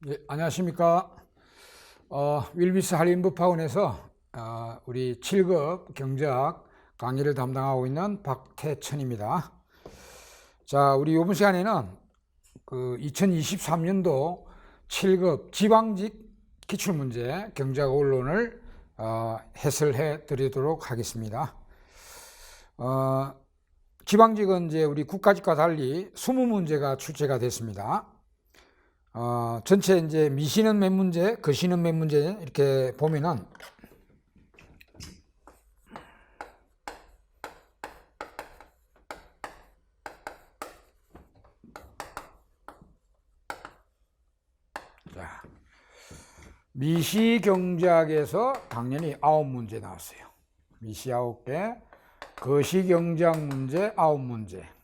예, 안녕하십니까. 윌비스 한림부파원에서 우리 7급 경제학 강의를 담당하고 있는 박태천입니다. 자, 우리 이번 시간에는 그 2023년도 7급 지방직 기출문제 경제학 원론을 해설해 드리도록 하겠습니다. 지방직은 이제 우리 국가직과 달리 20문제가 출제가 됐습니다. 전체 이제 미시는 몇 문제, 거시는 몇 문제 이렇게 보면은 자, 미시 경제학에서 당연히 9문제 나왔어요. 미시 9개, 거시 경제학 문제 9문제.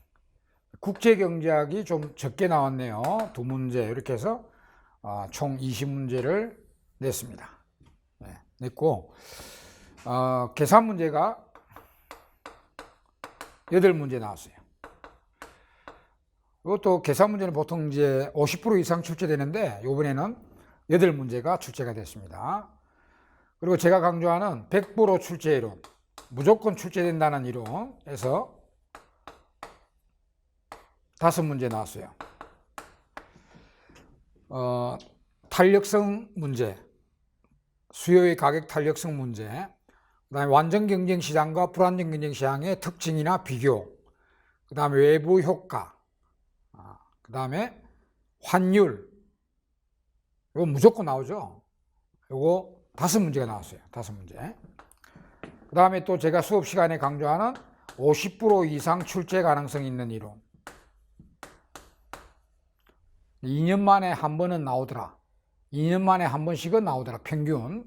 국제 경제학이 좀 적게 나왔네요. 2문제 이렇게 해서 총 20문제를 냈습니다. 네, 냈고 계산 문제가 8문제 나왔어요. 이것도 계산 문제는 보통 이제 50% 이상 출제되는데 이번에는 8문제가 출제가 됐습니다. 그리고 제가 강조하는 100% 출제 이론, 무조건 출제된다는 이론에서 5문제 나왔어요. 탄력성 문제, 수요의 가격 탄력성 문제, 그 다음에 완전 경쟁 시장과 불안정 경쟁 시장의 특징이나 비교, 그 다음에 외부 효과, 그 다음에 환율, 이거 무조건 나오죠. 이거 5문제가 나왔어요. 5문제. 그 다음에 또 제가 수업 시간에 강조하는 50% 이상 출제 가능성이 있는 이론. 2년 만에 한 번은 나오더라. 2년 만에 한 번씩은 나오더라. 평균.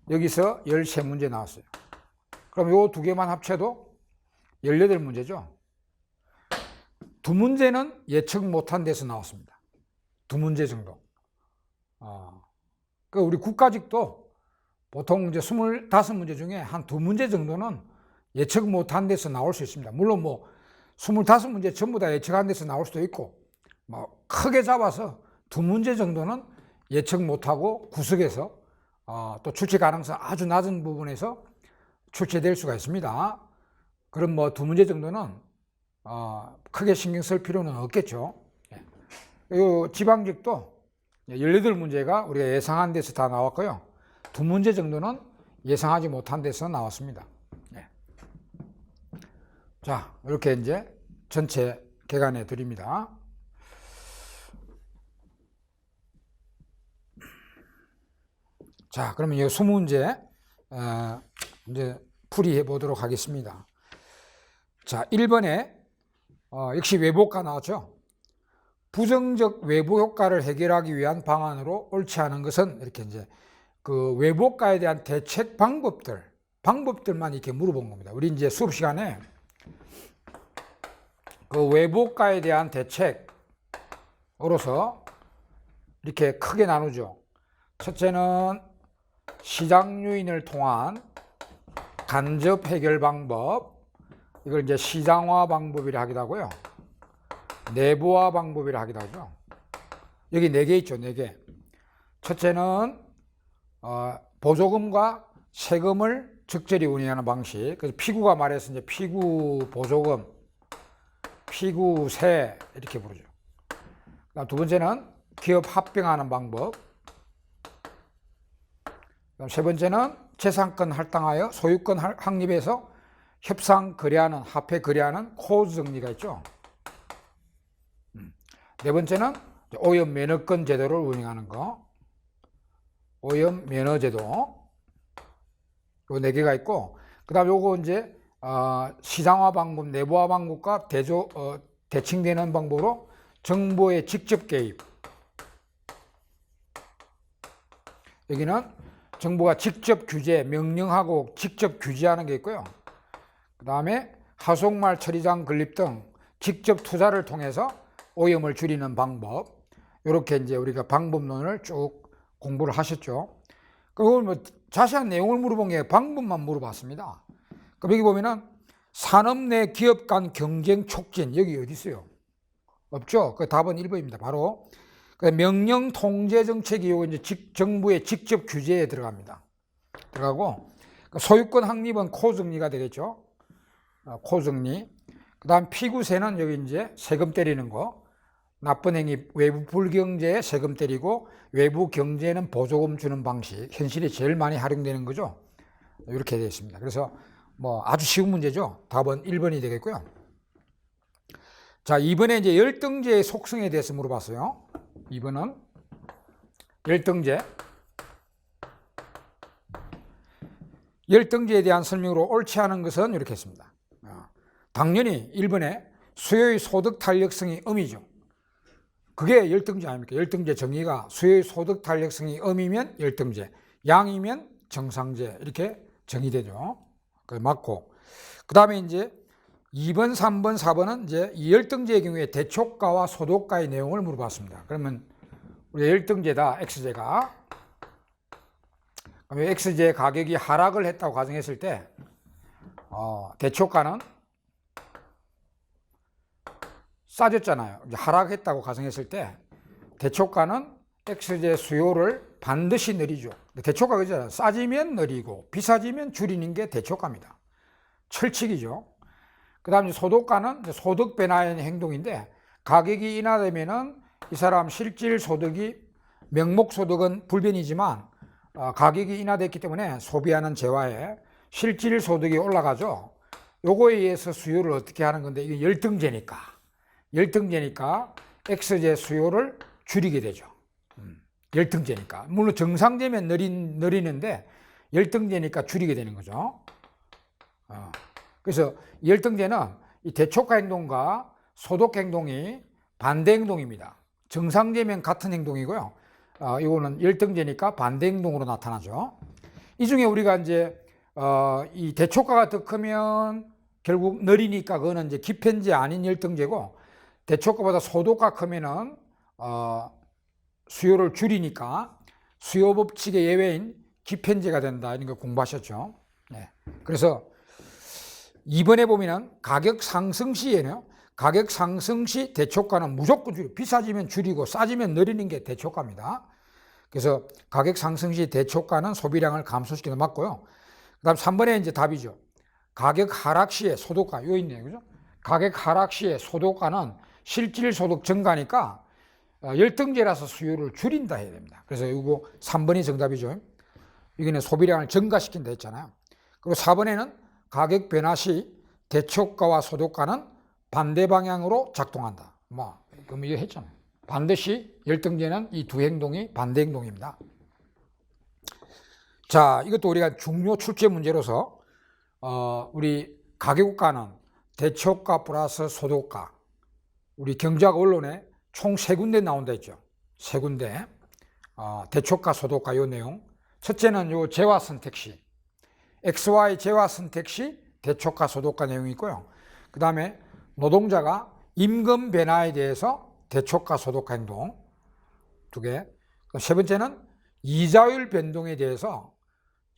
여기서 13문제 나왔어요. 그럼 요 2개만 합쳐도 18문제죠. 2문제는 예측 못한 데서 나왔습니다. 2문제 정도. 그 우리 국가직도 보통 이제 25문제 중에 한 2문제 정도는 예측 못한 데서 나올 수 있습니다. 물론 뭐 25문제 전부 다 예측한 데서 나올 수도 있고, 뭐 크게 잡아서 2문제 정도는 예측 못하고 구석에서 또 출제 가능성 아주 낮은 부분에서 출제될 수가 있습니다. 그럼 뭐 2문제 정도는 크게 신경 쓸 필요는 없겠죠. 이 지방직도 18문제가 우리가 예상한 데서 다 나왔고요. 2문제 정도는 예상하지 못한 데서 나왔습니다. 자, 이렇게 이제 전체 개간해 드립니다. 자, 그러면 이 20문제 이제 풀이해 보도록 하겠습니다. 자, 1번에 역시 외부효과 나왔죠. 부정적 외부효과를 해결하기 위한 방안으로 옳지 않은 것은 이렇게 이제 그 외부효과에 대한 대책 방법들만 이렇게 물어본 겁니다. 우리 이제 수업 시간에 그 외부효과에 대한 대책으로서 이렇게 크게 나누죠. 첫째는 시장 요인을 통한 간접 해결 방법, 이걸 이제 시장화 방법이라 하기도 하고요. 내부화 방법이라 하기도 하죠. 여기 4개 있죠, 4개. 첫째는 보조금과 세금을 적절히 운영하는 방식. 그래서 피구가 말해서 이제 피구 보조금, 피구세 이렇게 부르죠. 그다음 2번째는 기업 합병하는 방법. 그다음 3번째는 재산권 할당하여 소유권 확립해서 협상 거래하는, 화폐 거래하는 코즈 정리가 있죠. 4번째는 오염 면허권 제도를 운영하는 거. 오염 면허 제도. 요 4개가 있고, 그 다음에 요거 이제 시장화 방법, 내부화 방법과 대칭되는 방법으로 정부의 직접 개입. 여기는 정부가 직접 규제, 명령하고 직접 규제하는 게 있고요. 그 다음에 하속말 처리장 건립 등 직접 투자를 통해서 오염을 줄이는 방법. 이렇게 이제 우리가 방법론을 쭉 공부를 하셨죠. 그걸 뭐 자세한 내용을 물어본 게 방법만 물어봤습니다. 그럼 여기 보면은 산업 내 기업 간 경쟁 촉진, 여기 어디 있어요? 없죠? 그 답은 1번입니다. 바로 명령 통제 정책이 요거 이제 정부의 직접 규제에 들어갑니다. 들어가고 소유권 확립은 코정리가 되겠죠. 코정리. 그다음 피구세는 여기 이제 세금 때리는 거. 나쁜 행위, 외부 불경제에 세금 때리고 외부 경제는 보조금 주는 방식. 현실에 제일 많이 활용되는 거죠. 이렇게 되어 있습니다. 그래서 뭐 아주 쉬운 문제죠. 답은 1번이 되겠고요. 자, 2번에 이제 열등제의 속성에 대해서 물어봤어요. 2번은 열등제. 열등제에 대한 설명으로 옳지 않은 것은 이렇게 했습니다. 당연히 1번에 수요의 소득 탄력성이 음이죠. 그게 열등제 아닙니까? 열등제 정의가 수요의 소득 탄력성이 음이면 열등제, 양이면 정상제 이렇게 정의되죠. 그게 맞고. 그 다음에 이제 2번, 3번, 4번은 이제 이 열등제의 경우에 대초가와 소득가의 내용을 물어봤습니다. 그러면 우리 열등제다, X제가. 그러면 X제 가격이 하락을 했다고 가정했을 때, 대초가는 싸졌잖아요. 이제 하락했다고 가정했을 때, 대초가는 X제 수요를 반드시 늘리죠. 대초가 그잖아요. 싸지면 늘리고, 비싸지면 줄이는 게 대초가입니다. 철칙이죠. 그 다음 소득가는 소득 변화의 행동인데, 가격이 인하되면은 이 사람 실질 소득이, 명목 소득은 불변이지만, 가격이 인하됐기 때문에 소비하는 재화에 실질 소득이 올라가죠. 요거에 의해서 수요를 어떻게 하는 건데, 이게 열등제니까 X제 수요를 줄이게 되죠. 열등제니까. 물론 정상제면 늘리는데 열등제니까 줄이게 되는 거죠. 그래서 열등제는 이 대초가 행동과 소득 행동이 반대 행동입니다. 정상제면 같은 행동이고요. 이거는 열등제니까 반대 행동으로 나타나죠. 이 중에 우리가 이제 이 대초가가 더 크면 결국 느리니까 그거는 이제 기편제 아닌 열등제고, 대초가보다 소득가 크면은 수요를 줄이니까 수요 법칙의 예외인 기편제가 된다. 이런 거 공부하셨죠. 네. 그래서 2번에 보면은 가격 상승 시에는, 가격 상승 시 대초가는 무조건 줄이고, 비싸지면 줄이고 싸지면 늘리는 게 대초가입니다. 그래서 가격 상승 시 대초가는 소비량을 감소시키는 거 맞고요. 그 다음 3번에 이제 답이죠. 가격 하락 시에 소득가, 요 있네요. 그죠? 가격 하락 시에 소득가는 실질 소득 증가니까 열등제라서 수요를 줄인다 해야 됩니다. 그래서 이거 3번이 정답이죠. 이거는 소비량을 증가시킨다 했잖아요. 그리고 4번에는 가격 변화 시 대초가와 소득가는 반대 방향으로 작동한다. 그럼 이거 했잖아요. 반드시 열등제는 이 두 행동이 반대 행동입니다. 자, 이것도 우리가 중요 출제 문제로서 우리 가격가는 대초가 플러스 소득가, 우리 경제학 언론에 총 3군데 나온다 했죠. 3군데. 대초가, 소득가 요 내용. 첫째는 요 재화 선택 시, XY 재화 선택 시 대초가, 소득가 내용이 있고요. 그 다음에 노동자가 임금 변화에 대해서 대초가, 소득가 행동 2개. 세 번째는 이자율 변동에 대해서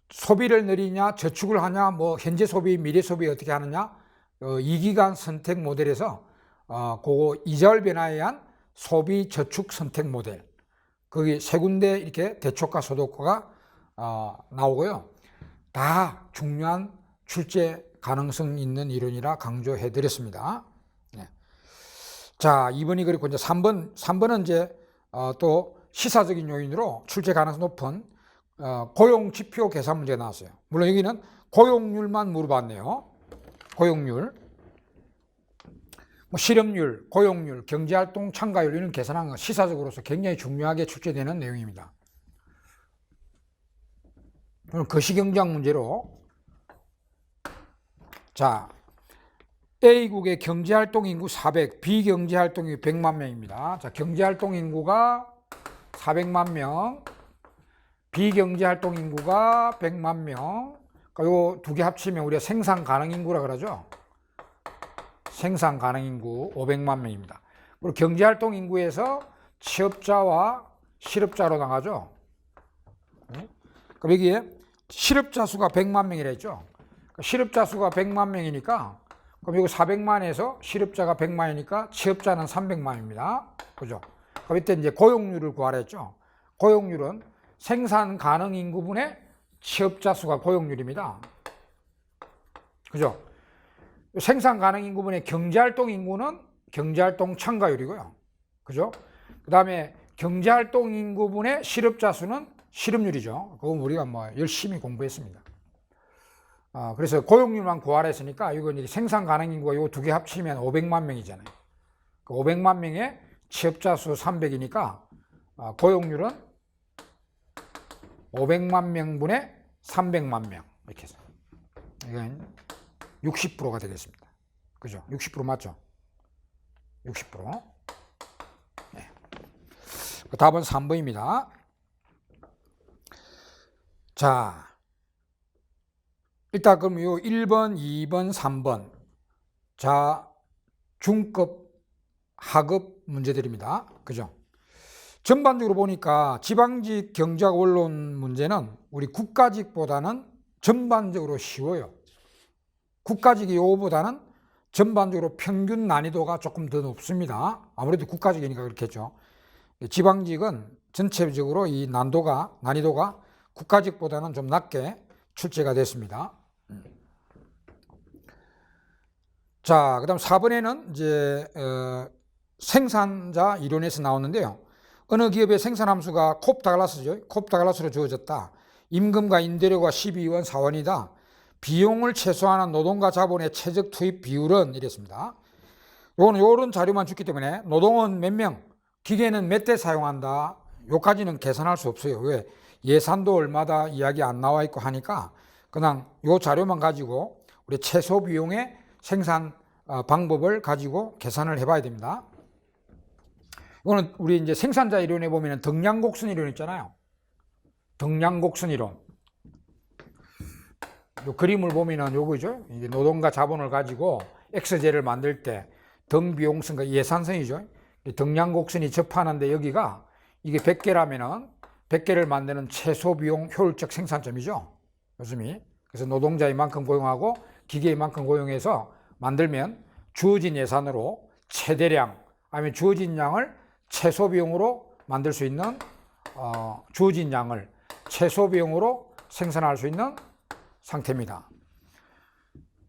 소비를 늘리냐, 저축을 하냐, 현재 소비, 미래 소비 어떻게 하느냐, 이 기간 선택 모델에서 그거 이자율 변화에 의한 소비 저축 선택 모델, 거기 3군데 이렇게 대초가, 소득가가 나오고요. 다 중요한 출제 가능성 있는 이론이라 강조해 드렸습니다. 네. 자, 2번이 그리고 이제 3번은 이제 또 시사적인 요인으로 출제 가능성 높은 고용 지표 계산 문제가 나왔어요. 물론 여기는 고용률만 물어봤네요. 고용률, 실업률, 고용률, 경제활동 참가율 이런 계산한 거 시사적으로서 굉장히 중요하게 출제되는 내용입니다. 오늘 거시경제학 문제로, 자, A국의 경제활동 인구 400, 비경제활동 인구 100만 명입니다. 자, 경제활동 인구가 400만 명, 비경제활동 인구가 100만 명. 요 두 개 합치면 우리가 생산 가능 인구라 그러죠. 생산 가능 인구 500만 명입니다. 그리고 경제활동 인구에서 취업자와 실업자로 나가죠. 그럼 여기에 실업자 수가 100만 명이라 했죠. 실업자 수가 100만 명이니까, 그럼 이거 400만에서 실업자가 100만이니까 취업자는 300만입니다. 그죠? 그럼 이때 이제 고용률을 구하라 했죠. 고용률은 생산 가능 인구분의 취업자 수가 고용률입니다. 그죠? 생산 가능 인구분의 경제활동 인구는 경제활동 참가율이고요. 그죠? 그 다음에 경제활동 인구분의 실업자 수는 실업률이죠. 그건 우리가 뭐 열심히 공부했습니다. 그래서 고용률만 구하라 했으니까 이건 이제 생산 가능 인구가 이 두 개 합치면 500만 명이잖아요. 그 500만 명의 취업자 수 300이니까 고용률은 500만 명분의 300만 명 이렇게 해서 이건 60%가 되겠습니다. 그죠? 60% 맞죠? 60%. 네. 답은 3번입니다. 자, 일단 그럼 요 1번, 2번, 3번. 자, 중급, 하급 문제들입니다. 그죠? 전반적으로 보니까 지방직 경제학 원론 문제는 우리 국가직보다는 전반적으로 쉬워요. 국가직이 요거보다는 전반적으로 평균 난이도가 조금 더 높습니다. 아무래도 국가직이니까 그렇겠죠. 지방직은 전체적으로 이 난이도가 국가직보다는 좀 낮게 출제가 됐습니다. 자, 그 다음 4번에는 이제 생산자 이론에서 나오는데요. 어느 기업의 생산함수가 콥다글라스죠. 콥다글라스로 주어졌다. 임금과 임대료가 12원 4원이다. 비용을 최소화하는 노동과 자본의 최적 투입 비율은 이랬습니다. 요런 자료만 줬기 때문에 노동은 몇 명, 기계는 몇 대 사용한다. 요까지는 계산할 수 없어요. 왜? 예산도 얼마다 이야기 안 나와 있고 하니까 그냥 요 자료만 가지고 우리 최소 비용의 생산 방법을 가지고 계산을 해봐야 됩니다. 이거는 우리 이제 생산자 이론에 보면 덕량곡선 이론 있잖아요. 덕량곡선 이론. 요 그림을 보면은 요거죠. 이제 노동과 자본을 가지고 X제를 만들 때 덕비용선과 예산선이죠. 덕량곡선이 접하는데 여기가 이게 100개라면은 100개를 만드는 최소 비용 효율적 생산점이죠. 요즘이. 그래서 노동자 이만큼 고용하고 기계 이만큼 고용해서 만들면 주어진 예산으로 최대량 아니면 주어진 양을 최소 비용으로 만들 수 있는 주어진 양을 최소 비용으로 생산할 수 있는 상태입니다.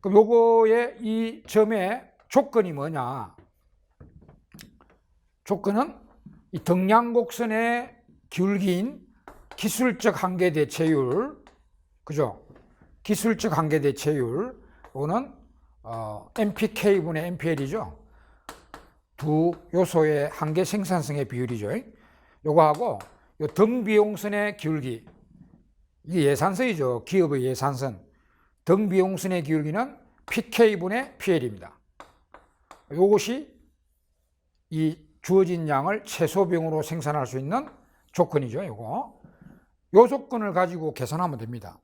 그럼 요거의 이 점의 조건이 뭐냐? 조건은 이 덕량곡선의 기울기인 기술적 한계 대체율, 그죠? 기술적 한계 대체율, 이거는 MPK분의 MPL이죠. 두 요소의 한계 생산성의 비율이죠. 요거하고 요 등비용선의 기울기, 이게 예산선이죠. 기업의 예산선. 등비용선의 기울기는 PK분의 PL입니다. 요것이 이 주어진 양을 최소 비용으로 생산할 수 있는 조건이죠. 요거. 요 조건을 가지고 계산하면 됩니다.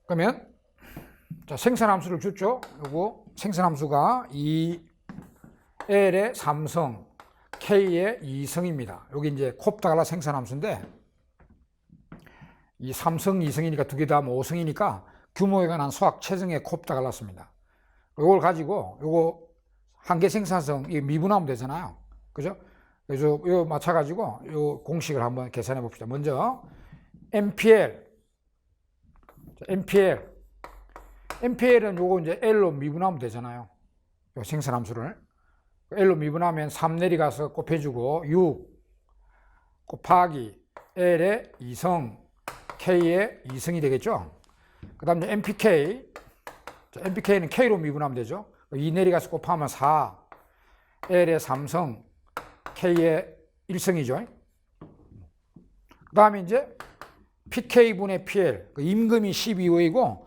그러면 자, 생산함수를 줬죠. 요거 생산함수가 2L의 3성, K의 2성입니다. 여기 이제 콥다글라 생산함수인데 이 3성, 2성이니까 두 개 다 5성이니까 규모에 관한 수학 최정의 콥다글라스입니다. 요걸 가지고 요거 한계 생산성 이 미분하면 되잖아요. 그죠? 그래서 요 맞춰가지고 요 공식을 한번 계산해 봅시다. 먼저 MPL은 요거 이제 L로 미분하면 되잖아요. 요 생산함수를 L로 미분하면 3 내려가서 곱해주고 6 곱하기 L의 2성 K의 2성이 되겠죠. 그 다음에 MPK는 K로 미분하면 되죠. 2 내려가서 곱하면 4 L의 3성 K의 1성이죠. 그 다음에 이제 PK분의 PL, 임금이 12원이고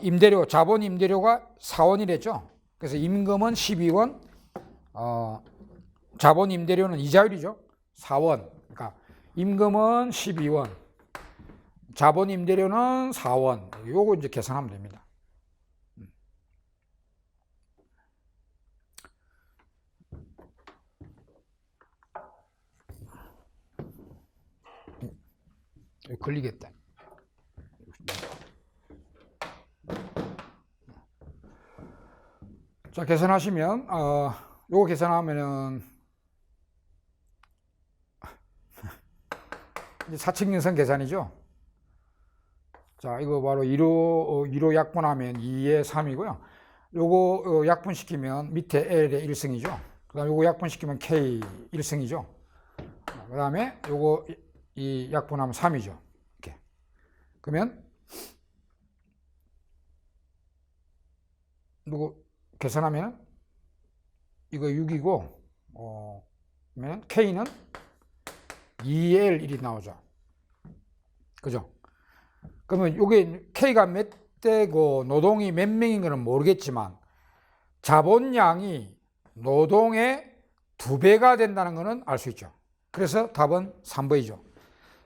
임대료, 자본 임대료가 4원이랬죠. 그래서 임금은 12원, 자본 임대료는 이자율이죠. 4원. 그러니까 임금은 12원, 자본 임대료는 4원. 요거 이제 계산하면 됩니다. 걸리겠다. 자, 계산하시면 요거 계산하면은 이제 사칙연산 계산이죠. 자, 이거 바로 2로 약분하면 2의 3이고요. 요거 약분시키면 밑에 L의 1승이죠. 그 다음에 요거 약분시키면 K 1승이죠. 그 다음에 요거 이 약분하면 3이죠. 이렇게. 그러면 요거 계산하면 이거 6이고 그러면 K는 2L1이 나오죠. 그죠? 그러면 요게 K가 몇 대고 노동이 몇 명인 거는 모르겠지만 자본량이 노동의 2배가 된다는 거는 알 수 있죠. 그래서 답은 3번이죠.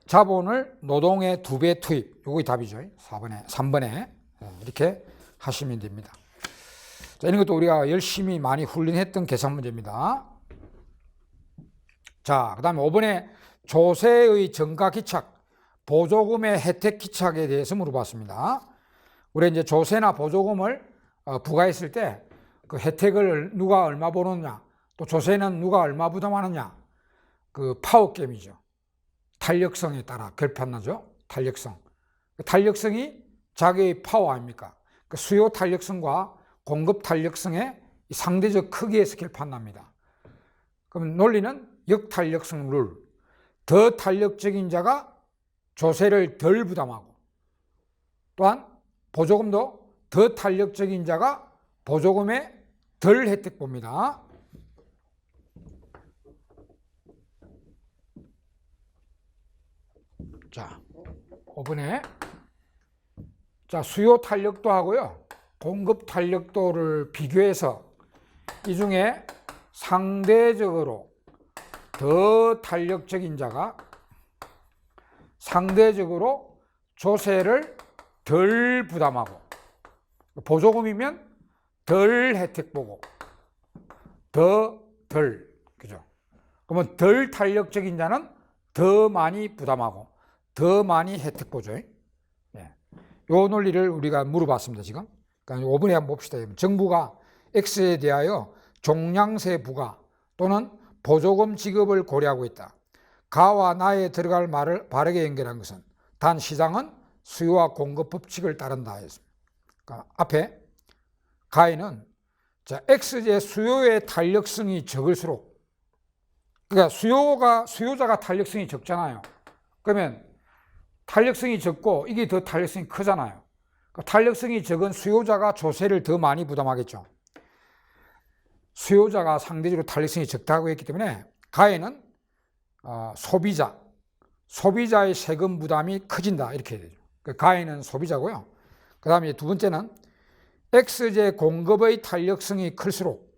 자본을 노동의 2배 투입. 요게 답이죠. 3번에 이렇게 하시면 됩니다. 자, 이런 것도 우리가 열심히 많이 훈련했던 계산 문제입니다. 자, 그 다음에 5번에 조세의 정가 기착, 보조금의 혜택 기착에 대해서 물어봤습니다. 우리 이제 조세나 보조금을 부과했을 때 그 혜택을 누가 얼마 보느냐, 또 조세는 누가 얼마 부담하느냐, 그 파워게임이죠. 탄력성에 따라 결판나죠. 탄력성. 탄력성이 자기의 파워 아닙니까? 그 수요 탄력성과 공급 탄력성의 상대적 크기에서 결판납니다. 그럼 논리는 역탄력성 룰. 더 탄력적인 자가 조세를 덜 부담하고, 또한 보조금도 더 탄력적인 자가 보조금에 덜 혜택 봅니다. 자, 5번에 자, 수요 탄력도 하고요, 공급 탄력도를 비교해서 이 중에 상대적으로 더 탄력적인 자가 상대적으로 조세를 덜 부담하고, 보조금이면 덜 혜택 보고 덜, 그죠? 그러면 덜 탄력적인 자는 더 많이 부담하고 더 많이 혜택 보죠. 예. 요 논리를 우리가 물어봤습니다. 지금. 그러니까 5번에 한번 봅시다. 정부가 X에 대하여 종량세 부과 또는 보조금 지급을 고려하고 있다. 가와 나에 들어갈 말을 바르게 연결한 것은 단 시장은 수요와 공급 법칙을 따른다 했습니다. 그러니까 앞에 가에는 자, X제 수요의 탄력성이 적을수록, 그러니까 수요자가 탄력성이 적잖아요. 그러면 탄력성이 적고 이게 더 탄력성이 크잖아요. 그러니까 탄력성이 적은 수요자가 조세를 더 많이 부담하겠죠. 수요자가 상대적으로 탄력성이 적다고 했기 때문에 가에는 소비자의 세금 부담이 커진다 이렇게 해야 되죠. 가에는 소비자고요. 그 다음에 두 번째는 X제 공급의 탄력성이 클수록,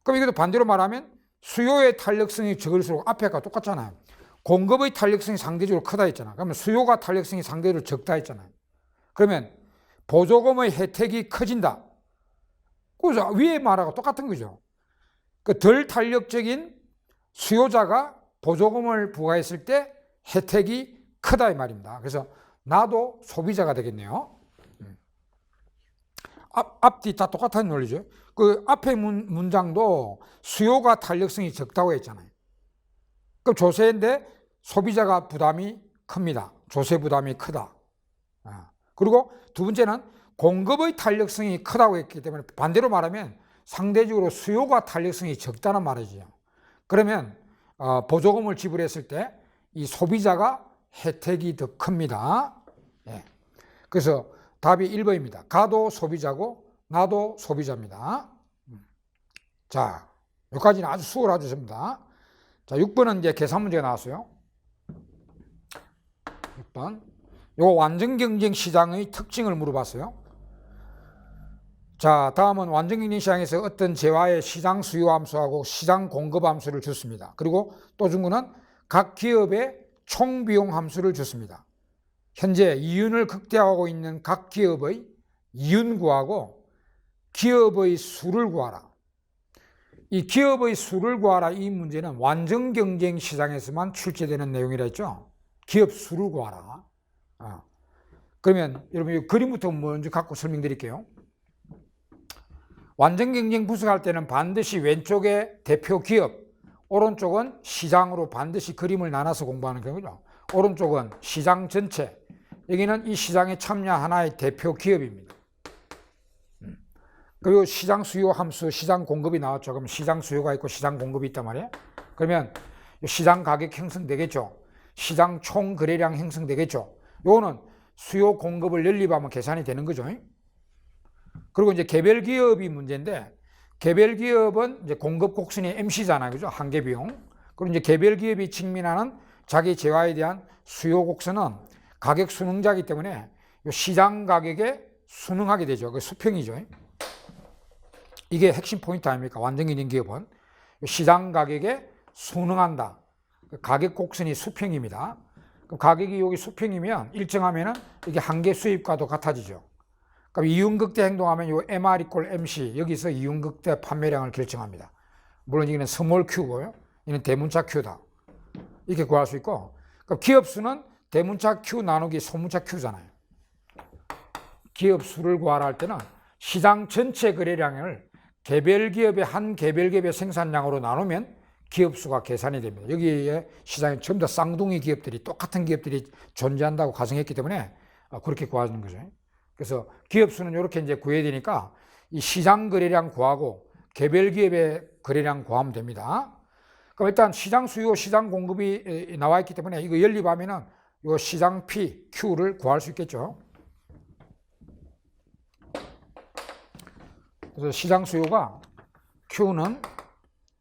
그럼 이것도 반대로 말하면 수요의 탄력성이 적을수록, 앞에가 똑같잖아요. 공급의 탄력성이 상대적으로 크다 했잖아. 그러면 수요가 탄력성이 상대적으로 적다 했잖아요. 그러면 보조금의 혜택이 커진다. 그죠? 위에 말하고 똑같은 거죠. 그 덜 탄력적인 수요자가 보조금을 부과했을 때 혜택이 크다 이 말입니다. 그래서 나도 소비자가 되겠네요. 앞뒤 다 똑같은 논리죠. 그 앞에 문장도 수요가 탄력성이 적다고 했잖아요. 그럼 조세인데 소비자가 부담이 큽니다. 조세 부담이 크다. 그리고 두 번째는 공급의 탄력성이 크다고 했기 때문에 반대로 말하면 상대적으로 수요가 탄력성이 적다는 말이죠. 그러면 보조금을 지불했을 때 이 소비자가 혜택이 더 큽니다. 예. 그래서 답이 1번입니다. 가도 소비자고 나도 소비자입니다. 자, 여기까지는 아주 수월하죠. 전부다. 자, 6번은 이제 계산 문제가 나왔어요. 6번. 요 완전경쟁 시장의 특징을 물어봤어요. 자, 다음은 완전경쟁 시장에서 어떤 재화의 시장 수요 함수하고 시장 공급 함수를 줬습니다. 그리고 또 준 거는 각 기업의 총비용 함수를 줬습니다. 현재 이윤을 극대화하고 있는 각 기업의 이윤 구하고 기업의 수를 구하라. 이 기업의 수를 구하라 이 문제는 완전경쟁 시장에서만 출제되는 내용이라 했죠. 기업 수를 구하라. 그러면 여러분 이 그림부터 먼저 갖고 설명드릴게요. 완전 경쟁 분석할 때는 반드시 왼쪽에 대표 기업, 오른쪽은 시장으로 반드시 그림을 나눠서 공부하는 거죠. 오른쪽은 시장 전체, 여기는 이 시장에 참여한 하나의 대표 기업입니다. 그리고 시장 수요 함수, 시장 공급이 나왔죠. 그럼 시장 수요가 있고 시장 공급이 있단 말이에요. 그러면 시장 가격 형성되겠죠. 시장 총 거래량 형성되겠죠. 요거는 수요 공급을 연립하면 계산이 되는 거죠. 그리고 이제 개별 기업이 문제인데, 개별 기업은 이제 공급 곡선이 MC잖아요. 그죠? 한계 비용. 그리고 이제 개별 기업이 직면하는 자기 재화에 대한 수요 곡선은 가격 순응자이기 때문에 시장 가격에 순응하게 되죠. 그 수평이죠. 이게 핵심 포인트 아닙니까? 완전 경쟁 기업은 시장 가격에 순응한다. 가격 곡선이 수평입니다. 가격이 여기 수평이면 일정하면은 이게 한계 수입과도 같아지죠. 그럼 이윤극대 행동하면 요 MR = MC, 여기서 이윤극대 판매량을 결정합니다. 물론 이거는 스몰 Q고요. 이는 대문자 Q다. 이렇게 구할 수 있고, 그럼 기업 수는 대문자 Q 나누기 소문자 Q잖아요. 기업 수를 구하라 할 때는 시장 전체 거래량을 개별 기업의 한 개별 기업의 생산량으로 나누면 기업 수가 계산이 됩니다. 여기에 시장에 전부 다 쌍둥이 기업들이, 똑같은 기업들이 존재한다고 가정했기 때문에 그렇게 구하는 거죠. 그래서 기업 수는 이렇게 이제 구해야 되니까 이 시장 거래량 구하고 개별 기업의 거래량 구하면 됩니다. 그럼 일단 시장 수요, 시장 공급이 나와 있기 때문에 이거 연립하면은 이 시장 P, Q를 구할 수 있겠죠. 그래서 시장 수요가 Q는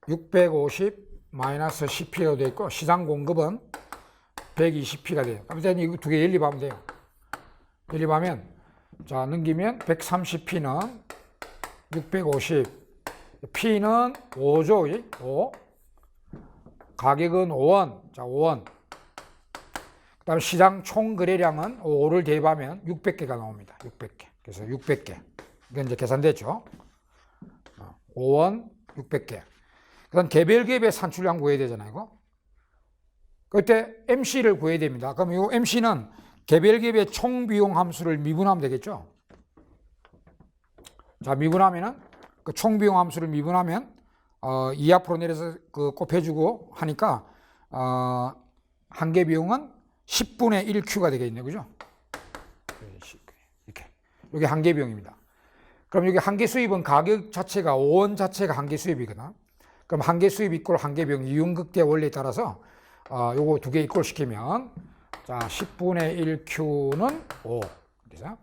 650 마이너스 10P가 되어 있고, 시장 공급은 120P가 돼요. 그럼 이제 이거 두 개 연립하면 돼요. 연립하면, 자, 넘기면 130P는 650, P는 5죠. 5. 가격은 5원. 자, 5원. 그 다음에 시장 총 거래량은 5를 대입하면 600개가 나옵니다. 600개. 그래서 600개. 이건 이제 계산됐죠. 5원, 600개. 그 다음 개별 기업의 산출량 구해야 되잖아요. 이거. 그때 MC를 구해야 됩니다. 그럼 이 MC는 개별 기업의 총 비용 함수를 미분하면 되겠죠. 자, 미분하면은 그 총 비용 함수를 미분하면 2 앞으로 내려서 그 곱해주고 하니까 한계 비용은 10분의 1Q가 되겠네요. 그죠? 이렇게. 이게 한계 비용입니다. 그럼 여기 한계 수입은 가격 자체가 5원 자체가 한계 수입이거든. 그럼 한계 수입 이꼴 한계 비용 이윤극대 원리에 따라서 요거 두 개 이꼴 시키면, 자, 10분의 1Q는 5. 그래서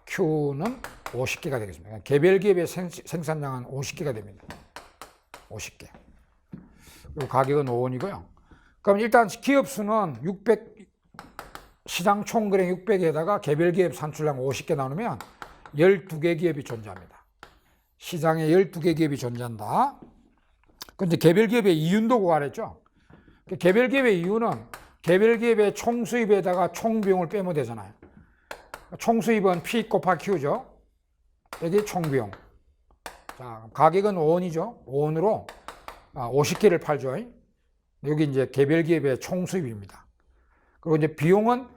Q는 50개가 되겠습니다. 개별 기업의 생산량은 50개가 됩니다. 50개. 그리고 가격은 5원이고요. 그럼 일단 기업 수는 600, 시장 총 거래 600에다가 개별 기업 산출량 50개 나누면 12개 기업이 존재합니다. 시장에 12개 기업이 존재한다. 근데 개별 기업의 이윤도 구하랬죠. 개별 기업의 이윤은 개별 기업의 총 수입에다가 총 비용을 빼면 되잖아요. 총 수입은 P 곱하기 Q죠. 여기 총 비용. 자, 가격은 5원이죠. 5원으로 50개를 팔죠. 여기 이제 개별 기업의 총 수입입니다. 그리고 이제 비용은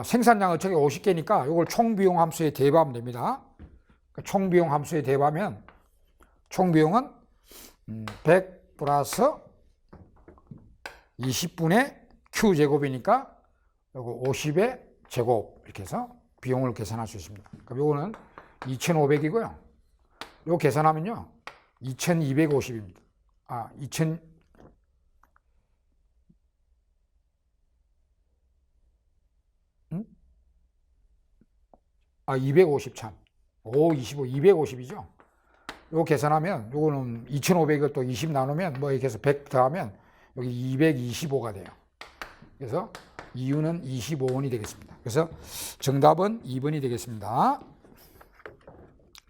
생산량 어차피 50개니까 이걸 총 비용 함수에 대입하면 됩니다. 총 비용 함수에 대입하면 총 비용은 100 플러스 20분의 Q제곱이니까 요거 50의 제곱 이렇게 해서 비용을 계산할 수 있습니다. 그럼 요거는 2,500이고요. 요거 계산하면요 2,250입니다. 250 참. 5, 25, 250이죠. 요거 계산하면 요거는 2,500을 또 20 나누면 뭐 이렇게 해서 100 더하면 여기 225가 돼요. 그래서 이유는 25원이 되겠습니다. 그래서 정답은 2번이 되겠습니다.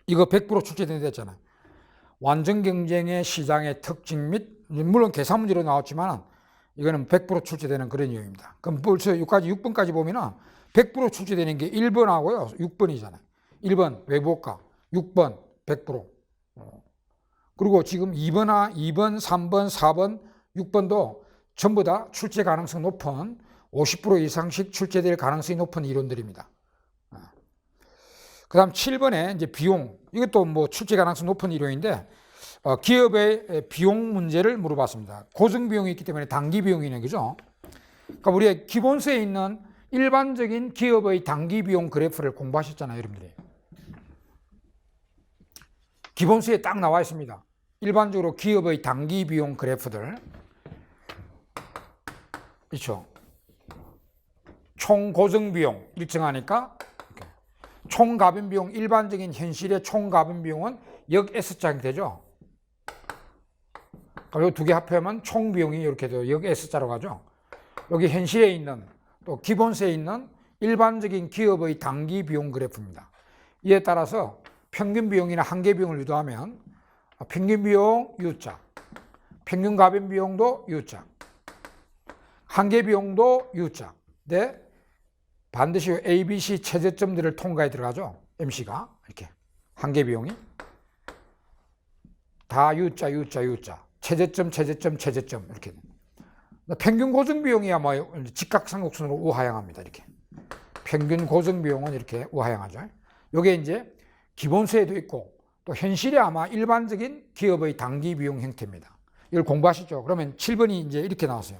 이거 100% 출제된 데 있잖아요. 완전 경쟁의 시장의 특징 및, 물론 계산 문제로 나왔지만 이거는 100% 출제되는 그런 이유입니다. 그럼 벌써 6번까지 보면은 100% 출제되는 게 1번하고요 6번이잖아요. 1번 외부호가, 6번 100%. 그리고 지금 2번, 3번, 4번, 6번도 전부 다 출제 가능성 높은 50% 이상씩 출제될 가능성이 높은 이론들입니다. 그 다음 7번에 이제 비용. 이것도 뭐 출제 가능성 높은 일요인데, 기업의 비용 문제를 물어봤습니다. 고정비용이 있기 때문에 단기비용이네, 그죠? 그러니까 우리가 기본서에 있는 일반적인 기업의 단기비용 그래프를 공부하셨잖아요, 여러분들이. 기본서에 딱 나와 있습니다. 일반적으로 기업의 단기비용 그래프들. 그렇죠? 총 고정비용 일정하니까 총 가변비용, 일반적인 현실의 총 가변비용은 역 S자가 되죠. 그리고 두 개 합하면 총 비용이 이렇게 돼요. 역 S자로 가죠. 여기 현실에 있는 또 기본서에 있는 일반적인 기업의 단기 비용 그래프입니다. 이에 따라서 평균 비용이나 한계 비용을 유도하면 평균 비용 U자, 평균 가변 비용도 U자, 한계 비용도 U자. 네, 반드시 ABC 최저점들을 통과해 들어가죠. MC가 이렇게 한계 비용이 다 U자, U자, U자, 최저점, 최저점, 최저점 이렇게. 평균 고정 비용이야 뭐 직각삼각순으로 우하향합니다. 이렇게 평균 고정 비용은 이렇게 우하향하죠. 이게 이제 기본서에도 있고 또 현실에 아마 일반적인 기업의 단기 비용 형태입니다. 이걸 공부하시죠. 그러면 7번이 이제 이렇게 나왔어요.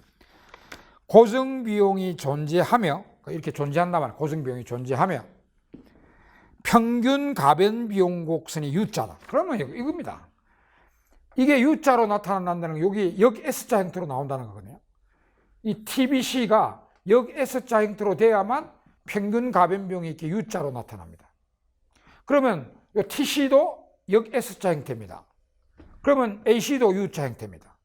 고정 비용이 존재하며 이렇게 존재한단 말이에요. 고정 비용이 존재하며 평균 가변 비용 곡선이 U자다. 그러면 이겁니다. 이게 U자로 나타난다는 건 여기 역 S자 형태로 나온다는 거거든요. 이 TBC가 역 S자 형태로 돼야만 평균 가변 비용이 이렇게 U자로 나타납니다. 그러면 이 TC도 역 S자 형태입니다. 그러면 AC도 U자 형태입니다.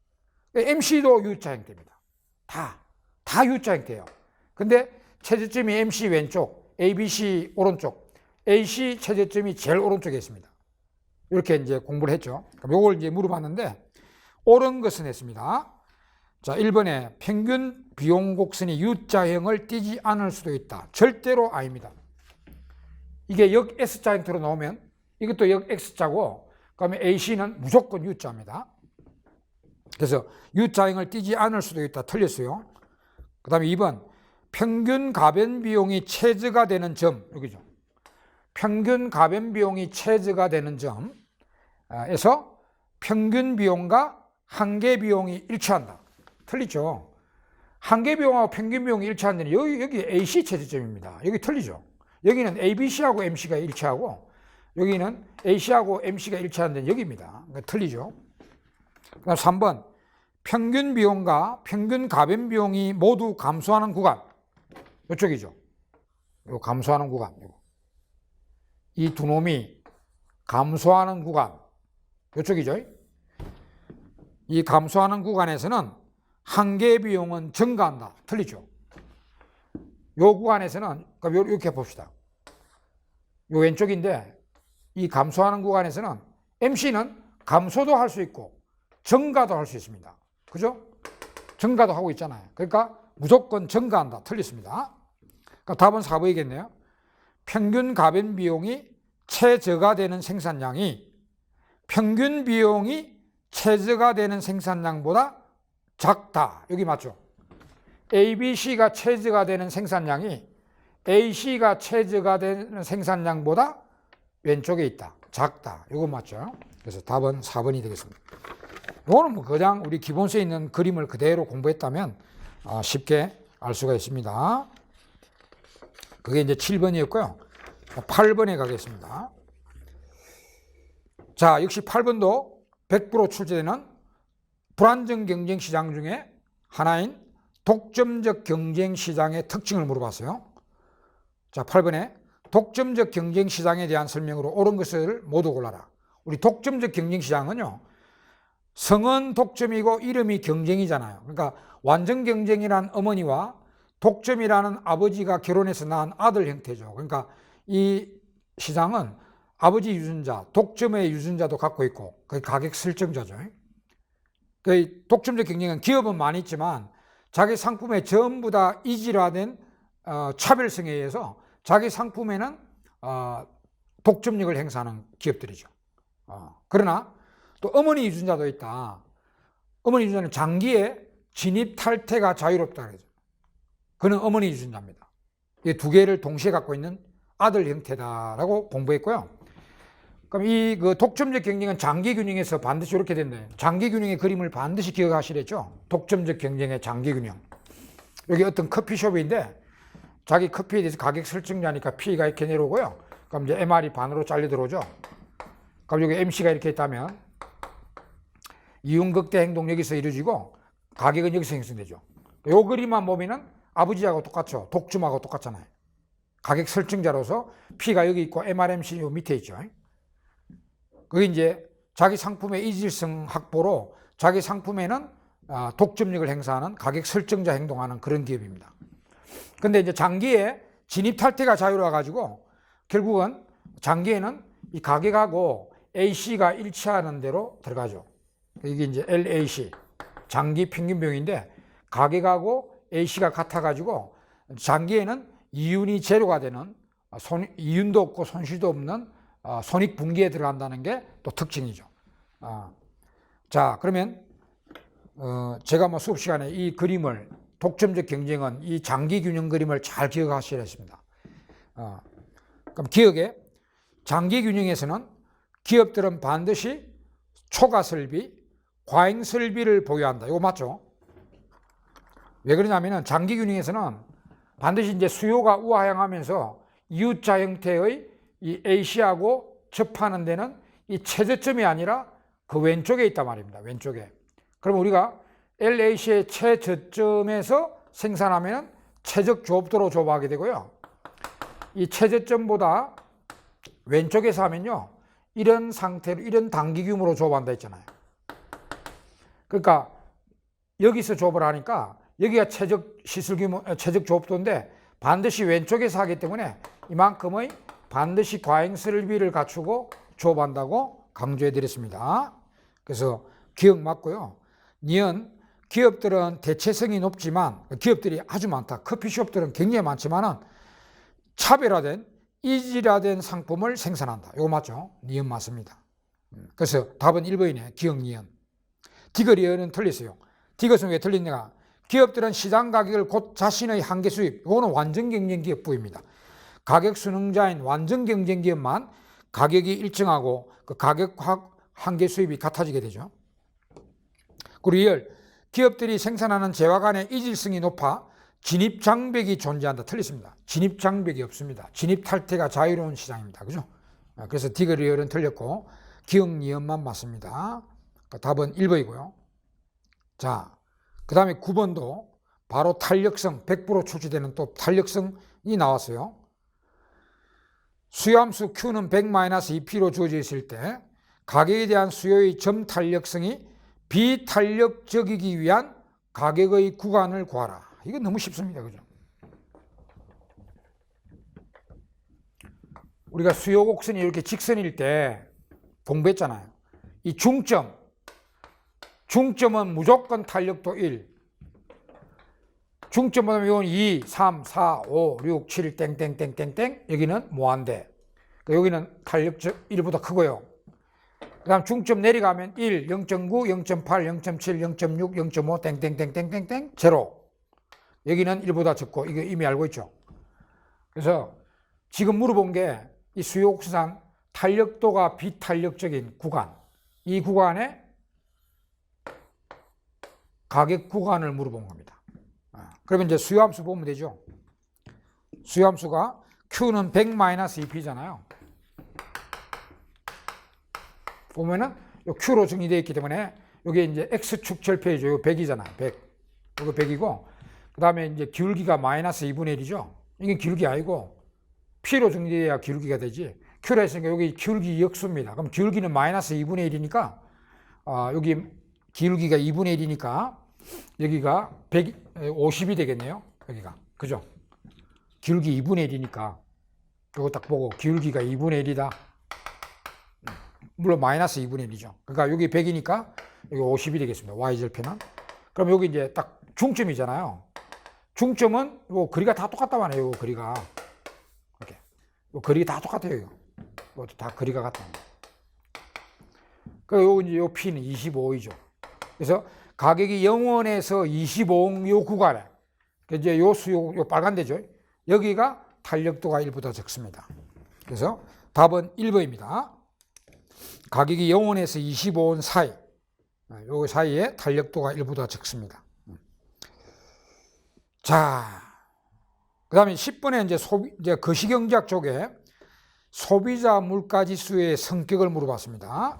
MC도 U자 형태입니다. 다 U자 형태예요. 근데 최저점이 MC 왼쪽, ABC 오른쪽, AC 최저점이 제일 오른쪽에 있습니다. 이렇게 이제 공부를 했죠. 그럼 요걸 이제 물어봤는데 옳은 것은 했습니다. 자, 1번에 평균 비용 곡선이 U자형을 띠지 않을 수도 있다. 절대로 아닙니다. 이게 역 S자 형태로 나오면 이것도 역 X자고 그러면 AC는 무조건 U자입니다. 그래서 U자형을 띠지 않을 수도 있다. 틀렸어요. 그 다음에 2번 평균 가변 비용이 최저가 되는 점 여기죠. 평균 가변 비용이 최저가 되는 점에서 평균 비용과 한계 비용이 일치한다. 틀리죠. 한계 비용하고 평균 비용이 일치하는 데는 여기 AC 최저점입니다. 여기 틀리죠. 여기는 ABC하고 MC가 일치하고 여기는 AC하고 MC가 일치하는 데는 여기입니다. 그러니까 틀리죠. 그다음 3번 평균 비용과 평균 가변 비용이 모두 감소하는 구간 이쪽이죠. 요 감소하는 구간 이 두 놈이 감소하는 구간 이쪽이죠. 이 감소하는 구간에서는 한계 비용은 증가한다. 틀리죠. 요 구간에서는 이렇게 봅시다. 요 왼쪽인데 이 감소하는 구간에서는 MC는 감소도 할 수 있고 증가도 할 수 있습니다. 그죠? 증가도 하고 있잖아요. 그러니까 무조건 증가한다. 틀렸습니다. 그러니까 답은 4번이겠네요. 평균 가변 비용이 최저가 되는 생산량이 평균 비용이 최저가 되는 생산량보다 작다. 여기 맞죠? ABC가 최저가 되는 생산량이 AC가 최저가 되는 생산량보다 왼쪽에 있다. 작다. 이거 맞죠? 그래서 답은 4번이 되겠습니다. 이거는 뭐 그냥 우리 기본서에 있는 그림을 그대로 공부했다면 쉽게 알 수가 있습니다. 그게 이제 7번이었고요. 8번에 가겠습니다. 자, 역시 8번도 100% 출제되는 불안정 경쟁 시장 중에 하나인 독점적 경쟁 시장의 특징을 물어봤어요. 자, 8번에 독점적 경쟁 시장에 대한 설명으로 옳은 것을 모두 골라라. 우리 독점적 경쟁 시장은요. 성은 독점이고 이름이 경쟁이잖아요. 그러니까 완전 경쟁이란 어머니와 독점이라는 아버지가 결혼해서 낳은 아들 형태죠. 그러니까 이 시장은 아버지 유전자, 독점의 유전자도 갖고 있고 그 가격 설정자죠. 그 독점적 경쟁은 기업은 많이 있지만 자기 상품에 전부 다 이질화된 차별성에 의해서 자기 상품에는 독점력을 행사하는 기업들이죠. 그러나 또 어머니 유전자도 있다. 어머니 유전자는 장기에 진입 탈퇴가 자유롭다 그러죠. 그는 어머니 유전자입니다. 이 두 개를 동시에 갖고 있는 아들 형태다라고 공부했고요. 그럼 이 그 독점적 경쟁은 장기균형에서 반드시 이렇게 된대요. 장기균형의 그림을 반드시 기억하시랬죠. 독점적 경쟁의 장기균형. 여기 어떤 커피숍인데 자기 커피에 대해서 가격 설정자니까 P가 이렇게 내려오고요. 그럼 이제 MR이 반으로 잘려 들어오죠. 그럼 여기 MC가 이렇게 있다면 이윤극대 행동 여기서 이루어지고 가격은 여기서 형성되죠. 요 그림만 보면은 아버지하고 똑같죠. 독점하고 똑같잖아요. 가격 설정자로서 P가 여기 있고 MRMC 요 밑에 있죠. 그게 이제 자기 상품의 이질성 확보로 자기 상품에는 독점력을 행사하는 가격 설정자 행동하는 그런 기업입니다. 근데 이제 장기에 진입 탈퇴가 자유로워 가지고 결국은 장기에는 이 가격하고 AC가 일치하는 대로 들어가죠. 이게 이제 LAC 장기 평균비용인데 가격하고 AC가 같아 가지고 장기에는 이윤이 제로가 되는 이윤도 없고 손실도 없는 손익분기에 들어간다는 게 또 특징이죠. 자, 그러면 제가 뭐 수업 시간에 이 그림을 독점적 경쟁은 이 장기 균형 그림을 잘 기억하셔야 했습니다. 그럼 기억에 장기 균형에서는 기업들은 반드시 초과 설비, 과잉 설비를 보유한다. 이거 맞죠? 왜 그러냐면은 장기 균형에서는 반드시 이제 수요가 우하향하면서 U자 형태의 이 AC하고 접하는 데는 이 최저점이 아니라 그 왼쪽에 있단 말입니다. 왼쪽에. 그럼 우리가 LAC의 최저점에서 생산하면 최적 조업도로 조업하게 되고요. 이 최저점보다 왼쪽에서 하면요. 이런 상태로, 이런 단기 규모로 조업한다 했잖아요. 그러니까 여기서 조업을 하니까 여기가 최적 시술 규모, 최적 조업도인데 반드시 왼쪽에서 하기 때문에 이만큼의 반드시 과잉 설비를 갖추고 조업한다고 강조해 드렸습니다. 그래서 기억 맞고요. 니은 기업들은 대체성이 높지만 기업들이 아주 많다. 커피숍들은 굉장히 많지만은 차별화된 이질화된 상품을 생산한다. 이거 맞죠? 니은 맞습니다. 그래서 답은 1번이네. 기억 니은. 디귿 리을은 틀렸어요. 디귿은 왜 틀리냐? 기업들은 시장 가격을 곧 자신의 한계 수입. 이거는 완전 경쟁 기업부입니다. 가격 순응자인 완전 경쟁 기업만 가격이 일정하고 그 가격 한계 수입이 같아지게 되죠. 그리고 리을 기업들이 생산하는 재화 간의 이질성이 높아 진입 장벽이 존재한다. 틀렸습니다. 진입 장벽이 없습니다. 진입 탈퇴가 자유로운 시장입니다. 그죠? 그래서 디귿 리을은 틀렸고 기억 니은만 맞습니다. 답은 1번이고요. 자, 그 다음에 9번도 바로 탄력성 100% 출시되는 또 탄력성이 나왔어요. 수요함수 Q는 100-2P로 주어져 있을 때 가격에 대한 수요의 점 탄력성이 비탄력적이기 위한 가격의 구간을 구하라. 이거 너무 쉽습니다. 그죠? 우리가 수요 곡선이 이렇게 직선일 때 공부했잖아요. 이 중점은 무조건 탄력도 1. 중점보다 이건 2, 3, 4, 5, 6, 7, 땡땡땡땡땡. 여기는 무한대. 여기는 탄력적 1보다 크고요. 그 다음 중점 내려가면 1, 0.9, 0.8, 0.7, 0.6, 0.5, 땡땡땡땡땡땡, 0. 여기는 1보다 적고, 이거 이미 알고 있죠. 그래서 지금 물어본 게 이 수요곡선 탄력도가 비탄력적인 구간, 이 구간에 가격 구간을 물어본 겁니다. 그러면 이제 수요함수 보면 되죠. 수요함수가 Q는 100-2P잖아요. 보면은 요 Q로 정의되어 있기 때문에 여기 이제 X축 절편이죠. 요 100이잖아요. 100. 이거 100이고, 그 다음에 이제 기울기가 -2분의 1이죠. 이게 기울기 아니고 P로 정의돼야 기울기가 되지. Q로 했으니까 여기 기울기 역수입니다. 그럼 기울기는 -2분의 1이니까, 여기 기울기가 2분의 1이니까 여기가 150이 되겠네요. 여기가. 그죠? 기울기 2분의 1이니까 이거 딱 보고 기울기가 2분의 1이다. 물론 -2분의 1이죠. 그러니까 여기 100이니까 여기 50이 되겠습니다. Y절편은. 그럼 여기 이제 딱 중점이잖아요. 중점은 요 거리가 다 똑같단 말이에요. 요 거리가. 이렇게. 요 거리 다 똑같아요. 이것도 다 거리가 같다. 그리고 이제 요 P는 25이죠. 그래서 가격이 0원에서 25원 요 구간에 이제 요 수요 요 빨간 데죠. 여기가 탄력도가 1보다 적습니다. 그래서 답은 1번입니다. 가격이 0원에서 25원 사이, 요 사이에 탄력도가 일보다 적습니다. 자, 그 다음에 10번에 이제 거시경제학 쪽에 소비자 물가지수의 성격을 물어봤습니다.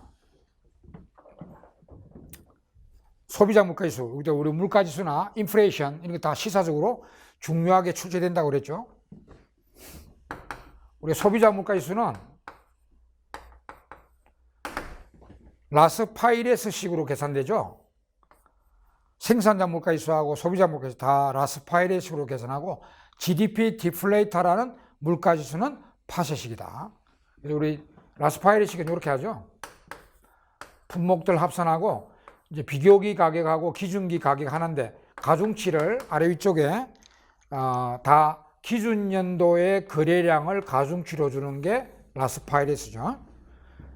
소비자 물가지수, 우리 물가지수나 인플레이션 이런 거 다 시사적으로 중요하게 출제된다고 그랬죠. 우리 소비자 물가지수는 라스파이레스식으로 계산되죠. 생산자 물가지수하고 소비자 물가지수 다 라스파이레스식으로 계산하고 GDP 디플레이터라는 물가지수는 파쇄식이다. 그래서 우리 라스파이레식은 이렇게 하죠. 품목들 합산하고 이제 비교기 가격하고 기준기 가격 하는데 가중치를 아래 위쪽에 다 기준연도의 거래량을 가중치로 주는 게 라스파이레스죠.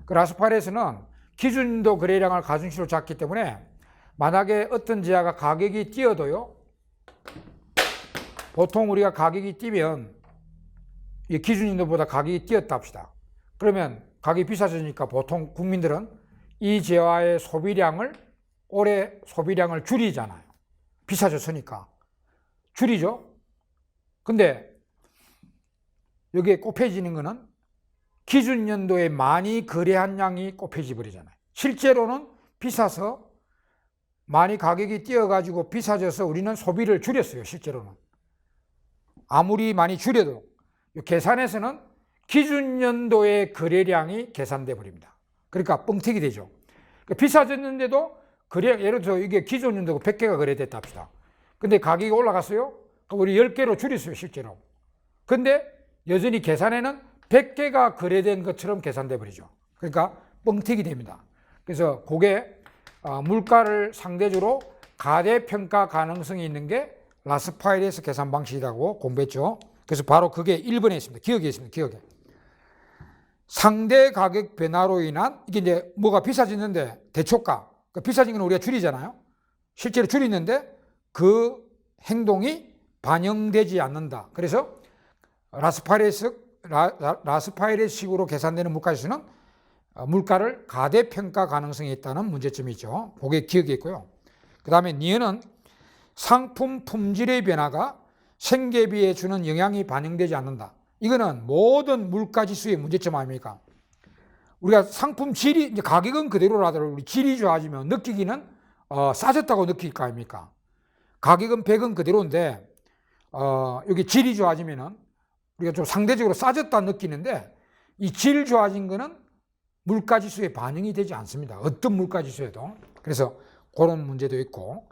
그 라스파이레스는 기준도 거래량을 가중치로 잡기 때문에 만약에 어떤 지하가 가격이 뛰어도요, 보통 우리가 가격이 뛰면 이 기준인도보다 가격이 뛰었다 합시다. 그러면 가격이 비싸지니까 보통 국민들은 이 재화의 소비량을 올해 소비량을 줄이잖아요. 비싸졌으니까 줄이죠. 근데 여기에 곱해지는 거는 기준연도에 많이 거래한 양이 곱해지 버리잖아요. 실제로는 비싸서 많이 가격이 뛰어가지고 비싸져서 우리는 소비를 줄였어요. 실제로는 아무리 많이 줄여도 계산에서는 기준연도의 거래량이 계산돼 버립니다. 그러니까 뻥튀기 되죠. 비싸졌는데도 예를 들어 이게 기준연도가 100개가 거래됐다 합시다. 근데 가격이 올라갔어요. 우리 10개로 줄였어요. 실제로. 근데 여전히 계산에는 100개가 거래된 것처럼 계산돼 버리죠. 그러니까 뻥튀기 됩니다. 그래서 그게 물가를 상대적으로 가대평가 가능성이 있는 게 라스파이레스 계산 방식이라고 공부했죠. 그래서 바로 그게 1번에 있습니다. 기억에 있습니다. 기억에. 상대 가격 변화로 인한 이게 이제 뭐가 비싸졌는데 대초가, 그러니까 비싸진 건 우리가 줄이잖아요. 실제로 줄이는데 그 행동이 반영되지 않는다. 그래서 라스파이레스식으로 계산되는 물가지수는 물가를 가대평가 가능성이 있다는 문제점이죠. 그게 기억에 있고요. 그 다음에 니은은 상품 품질의 변화가 생계비에 주는 영향이 반영되지 않는다. 이거는 모든 물가지수의 문제점 아닙니까? 우리가 상품 질이, 이제 가격은 그대로라도 우리 질이 좋아지면 느끼기는 싸졌다고 느낄 거 아닙니까? 가격은 100은 그대로인데 여기 질이 좋아지면은 우리가 좀 상대적으로 싸졌다 느끼는데 이 질 좋아진 거는 물가지수에 반영이 되지 않습니다. 어떤 물가지수에도. 그래서 그런 문제도 있고,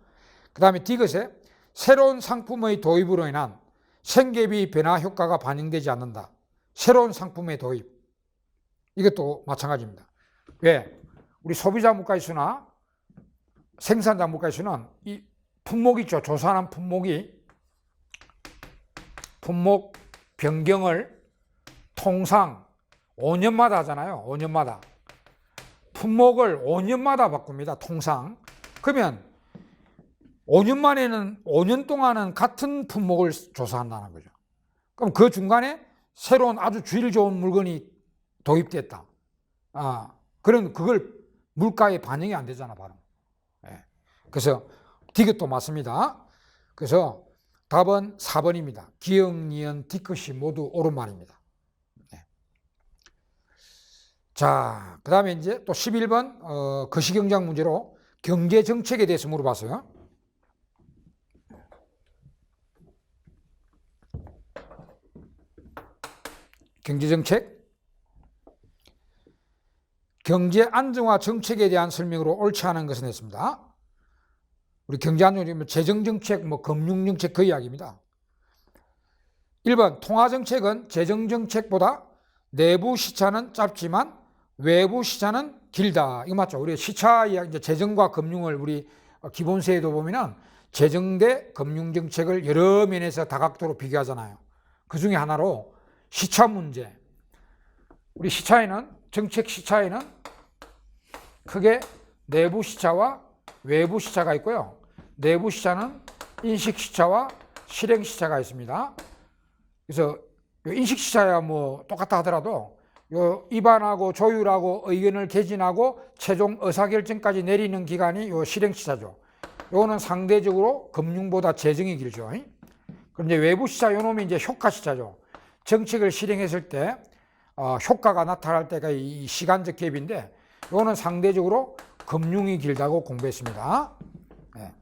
그 다음에 D것에 새로운 상품의 도입으로 인한 생계비 변화 효과가 반영되지 않는다. 새로운 상품의 도입. 이것도 마찬가지입니다. 왜? 우리 소비자 물가지수나 생산자 물가지수는 이 품목 있죠. 조사하는 품목이 품목 변경을 통상 5년마다 하잖아요. 5년마다. 품목을 5년마다 바꿉니다. 통상. 그러면 5년 만에는 5년 동안은 같은 품목을 조사한다는 거죠. 그럼 그 중간에 새로운 아주 질 좋은 물건이 도입됐다. 그런 그걸 물가에 반영이 안 되잖아, 바로. 예. 그래서 디귿도 맞습니다. 그래서 답은 4번입니다. 기역, 니은, 디귿이 모두 옳은 말입니다. 네. 자, 그 다음에 이제 또 11번 거시경제학 문제로 경제정책에 대해서 물어봤어요. 경제정책. 경제 안정화 정책에 대한 설명으로 옳지 않은 것은 했습니다. 우리 경제 안정화, 재정정책, 금융정책 그 이야기입니다. 1번 통화정책은 재정정책보다 내부 시차는 짧지만 외부 시차는 길다. 이거 맞죠? 우리 시차 이야기, 이제 재정과 금융을 우리 기본세에도 보면은 재정 대 금융정책을 여러 면에서 다각도로 비교하잖아요. 그 중에 하나로 시차 문제. 우리 시차에는, 정책 시차에는 크게 내부 시차와 외부 시차가 있고요. 내부 시차는 인식 시차와 실행 시차가 있습니다. 그래서 요 인식시사야 뭐 똑같다 하더라도 요 입안하고 조율하고 의견을 개진하고 최종 의사결정까지 내리는 기간이 요 실행시사죠. 요거는 상대적으로 금융보다 재정이 길죠. 그런데 외부시사 요놈이 이제 효과시사죠. 정책을 실행했을 때 효과가 나타날 때가 이 시간적 갭인데 요거는 상대적으로 금융이 길다고 공부했습니다. 네.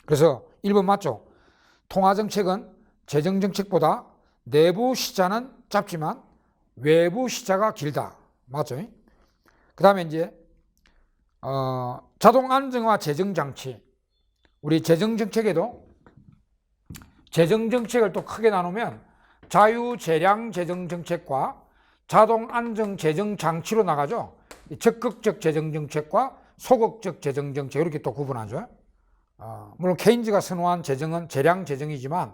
그래서 1번 맞죠? 통화정책은 재정정책보다 내부 시차는 짧지만 외부 시차가 길다. 맞죠? 그 다음에 이제 자동 안정화 재정장치. 우리 재정정책에도 재정정책을 또 크게 나누면 자유재량 재정정책과 자동 안정 재정장치로 나가죠. 적극적 재정정책과 소극적 재정정책 이렇게 또 구분하죠. 물론 케인즈가 선호한 재정은 재량 재정이지만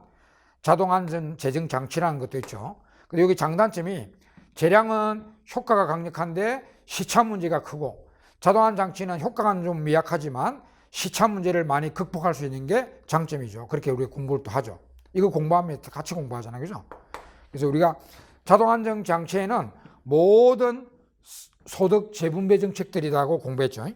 자동 안전 재정 장치라는 것도 있죠. 근데 여기 장단점이 재량은 효과가 강력한데 시차 문제가 크고 자동 안전 장치는 효과가 좀 미약하지만 시차 문제를 많이 극복할 수 있는 게 장점이죠. 그렇게 우리가 공부를 또 하죠. 이거 공부하면 같이 공부하잖아요. 그죠? 그래서 우리가 자동 안전 장치에는 모든 소득 재분배 정책들이라고 공부했죠.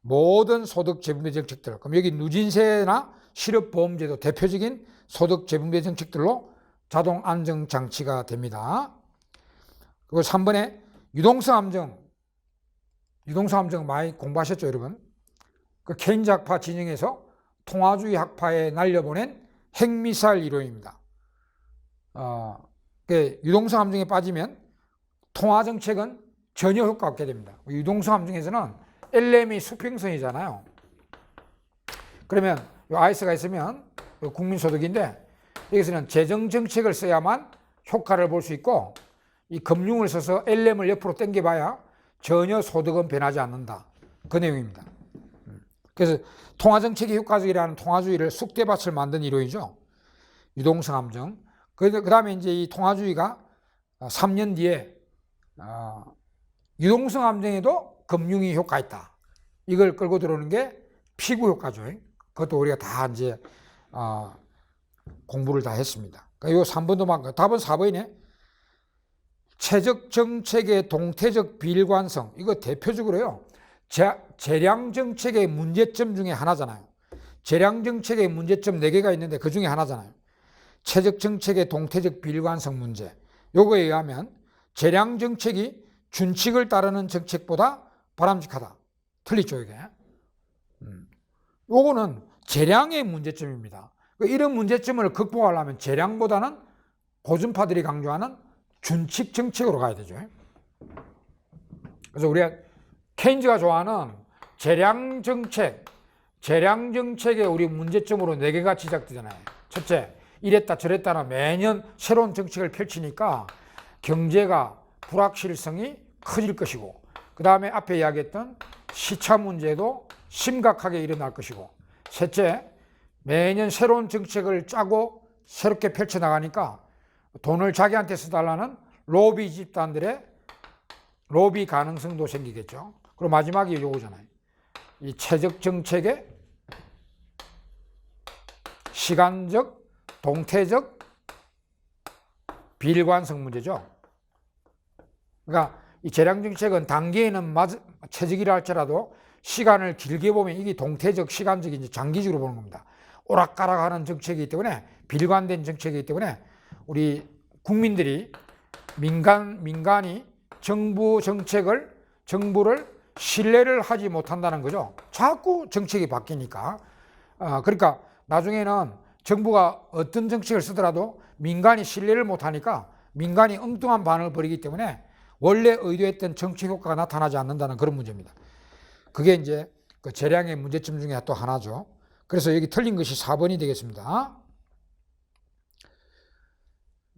모든 소득 재분배 정책들. 그럼 여기 누진세나 실업보험제도 대표적인 소득 재분배 정책들로 자동 안정 장치가 됩니다. 그리고 3번에 유동성 함정. 유동성 함정 많이 공부하셨죠, 여러분? 그 케인즈 학파 진영에서 통화주의 학파에 날려보낸 핵미사일 이론입니다. 유동성 함정에 빠지면 통화정책은 전혀 효과 없게 됩니다. 유동성 함정에서는 LM이 수평선이잖아요. 그러면 요 아이스가 있으면 국민소득인데 여기서는 재정정책을 써야만 효과를 볼 수 있고 이 금융을 써서 LM을 옆으로 당겨봐야 전혀 소득은 변하지 않는다. 그 내용입니다. 그래서 통화정책이 효과적이라는 통화주의를 쑥대밭을 만든 이론이죠. 유동성 함정. 그 다음에 이제 이 통화주의가 3년 뒤에 유동성 함정에도 금융이 효과 있다. 이걸 끌고 들어오는 게 피구 효과죠. 그것도 우리가 다 이제 공부를 다 했습니다. 그러니까 요 3번도 막 답은 4번이네. 체적 정책의 동태적 비일관성. 이거 대표적으로요. 재량 정책의 문제점 중에 하나잖아요. 재량 정책의 문제점 4개가 있는데 그 중에 하나잖아요. 체적 정책의 동태적 비일관성 문제. 요거에 의하면 재량 정책이 준칙을 따르는 정책보다 바람직하다. 틀리죠, 이게. 요거는 재량의 문제점입니다. 이런 문제점을 극복하려면 재량보다는 고준파들이 강조하는 준칙 정책으로 가야 되죠. 그래서 우리가 케인즈가 좋아하는 재량 정책의 우리 문제점으로 4개가 지적되잖아요. 첫째, 이랬다 저랬다나 매년 새로운 정책을 펼치니까 경제가 불확실성이 커질 것이고, 그 다음에 앞에 이야기했던 시차 문제도 심각하게 일어날 것이고, 셋째, 매년 새로운 정책을 짜고 새롭게 펼쳐나가니까 돈을 자기한테 써달라는 로비 집단들의 로비 가능성도 생기겠죠. 그리고 마지막이 요거잖아요. 이 체적 정책의 시간적, 동태적 비일관성 문제죠. 그러니까 이 재량 정책은 단기에는 체적이라 할지라도 시간을 길게 보면 이게 동태적, 시간적인 장기적으로 보는 겁니다. 오락가락하는 정책이기 때문에, 비일관된 정책이기 때문에 우리 국민들이 민간이 정부를 신뢰를 하지 못한다는 거죠. 자꾸 정책이 바뀌니까. 그러니까 나중에는 정부가 어떤 정책을 쓰더라도 민간이 신뢰를 못하니까 민간이 엉뚱한 반응을 벌이기 때문에 원래 의도했던 정책 효과가 나타나지 않는다는 그런 문제입니다. 그게 이제 그 재량의 문제점 중에 또 하나죠. 그래서 여기 틀린 것이 4번이 되겠습니다.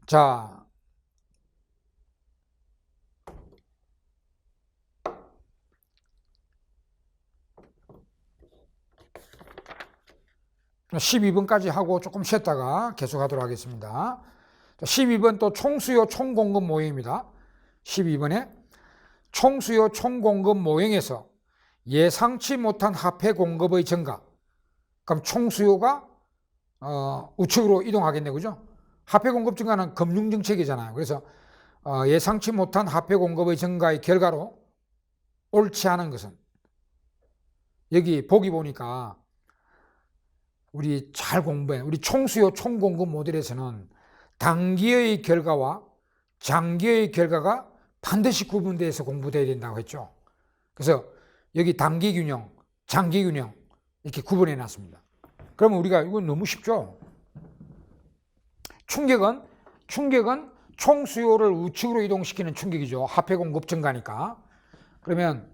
자, (12번까지) 하고 조금 쉬었다가 계속하도록 하겠습니다. 12번 또 총수요 총공급 모형입니다. 12번에 총수요 총공급 모형에서 예상치 못한 화폐 공급의 증가. 그럼 총수요가 우측으로 이동하겠네, 그죠? 화폐 공급 증가는 금융 정책이잖아요. 그래서 예상치 못한 화폐 공급의 증가의 결과로 옳지 않은 것은, 여기 보기 보니까 우리 잘 공부해. 우리 총수요 총공급 모델에서는 단기의 결과와 장기의 결과가 반드시 구분돼서 공부돼야 된다고 했죠. 그래서 여기 단기 균형, 장기 균형 이렇게 구분해 놨습니다. 그러면 우리가 이건 너무 쉽죠. 충격은 총수요를 우측으로 이동시키는 충격이죠. 화폐 공급 증가니까. 그러면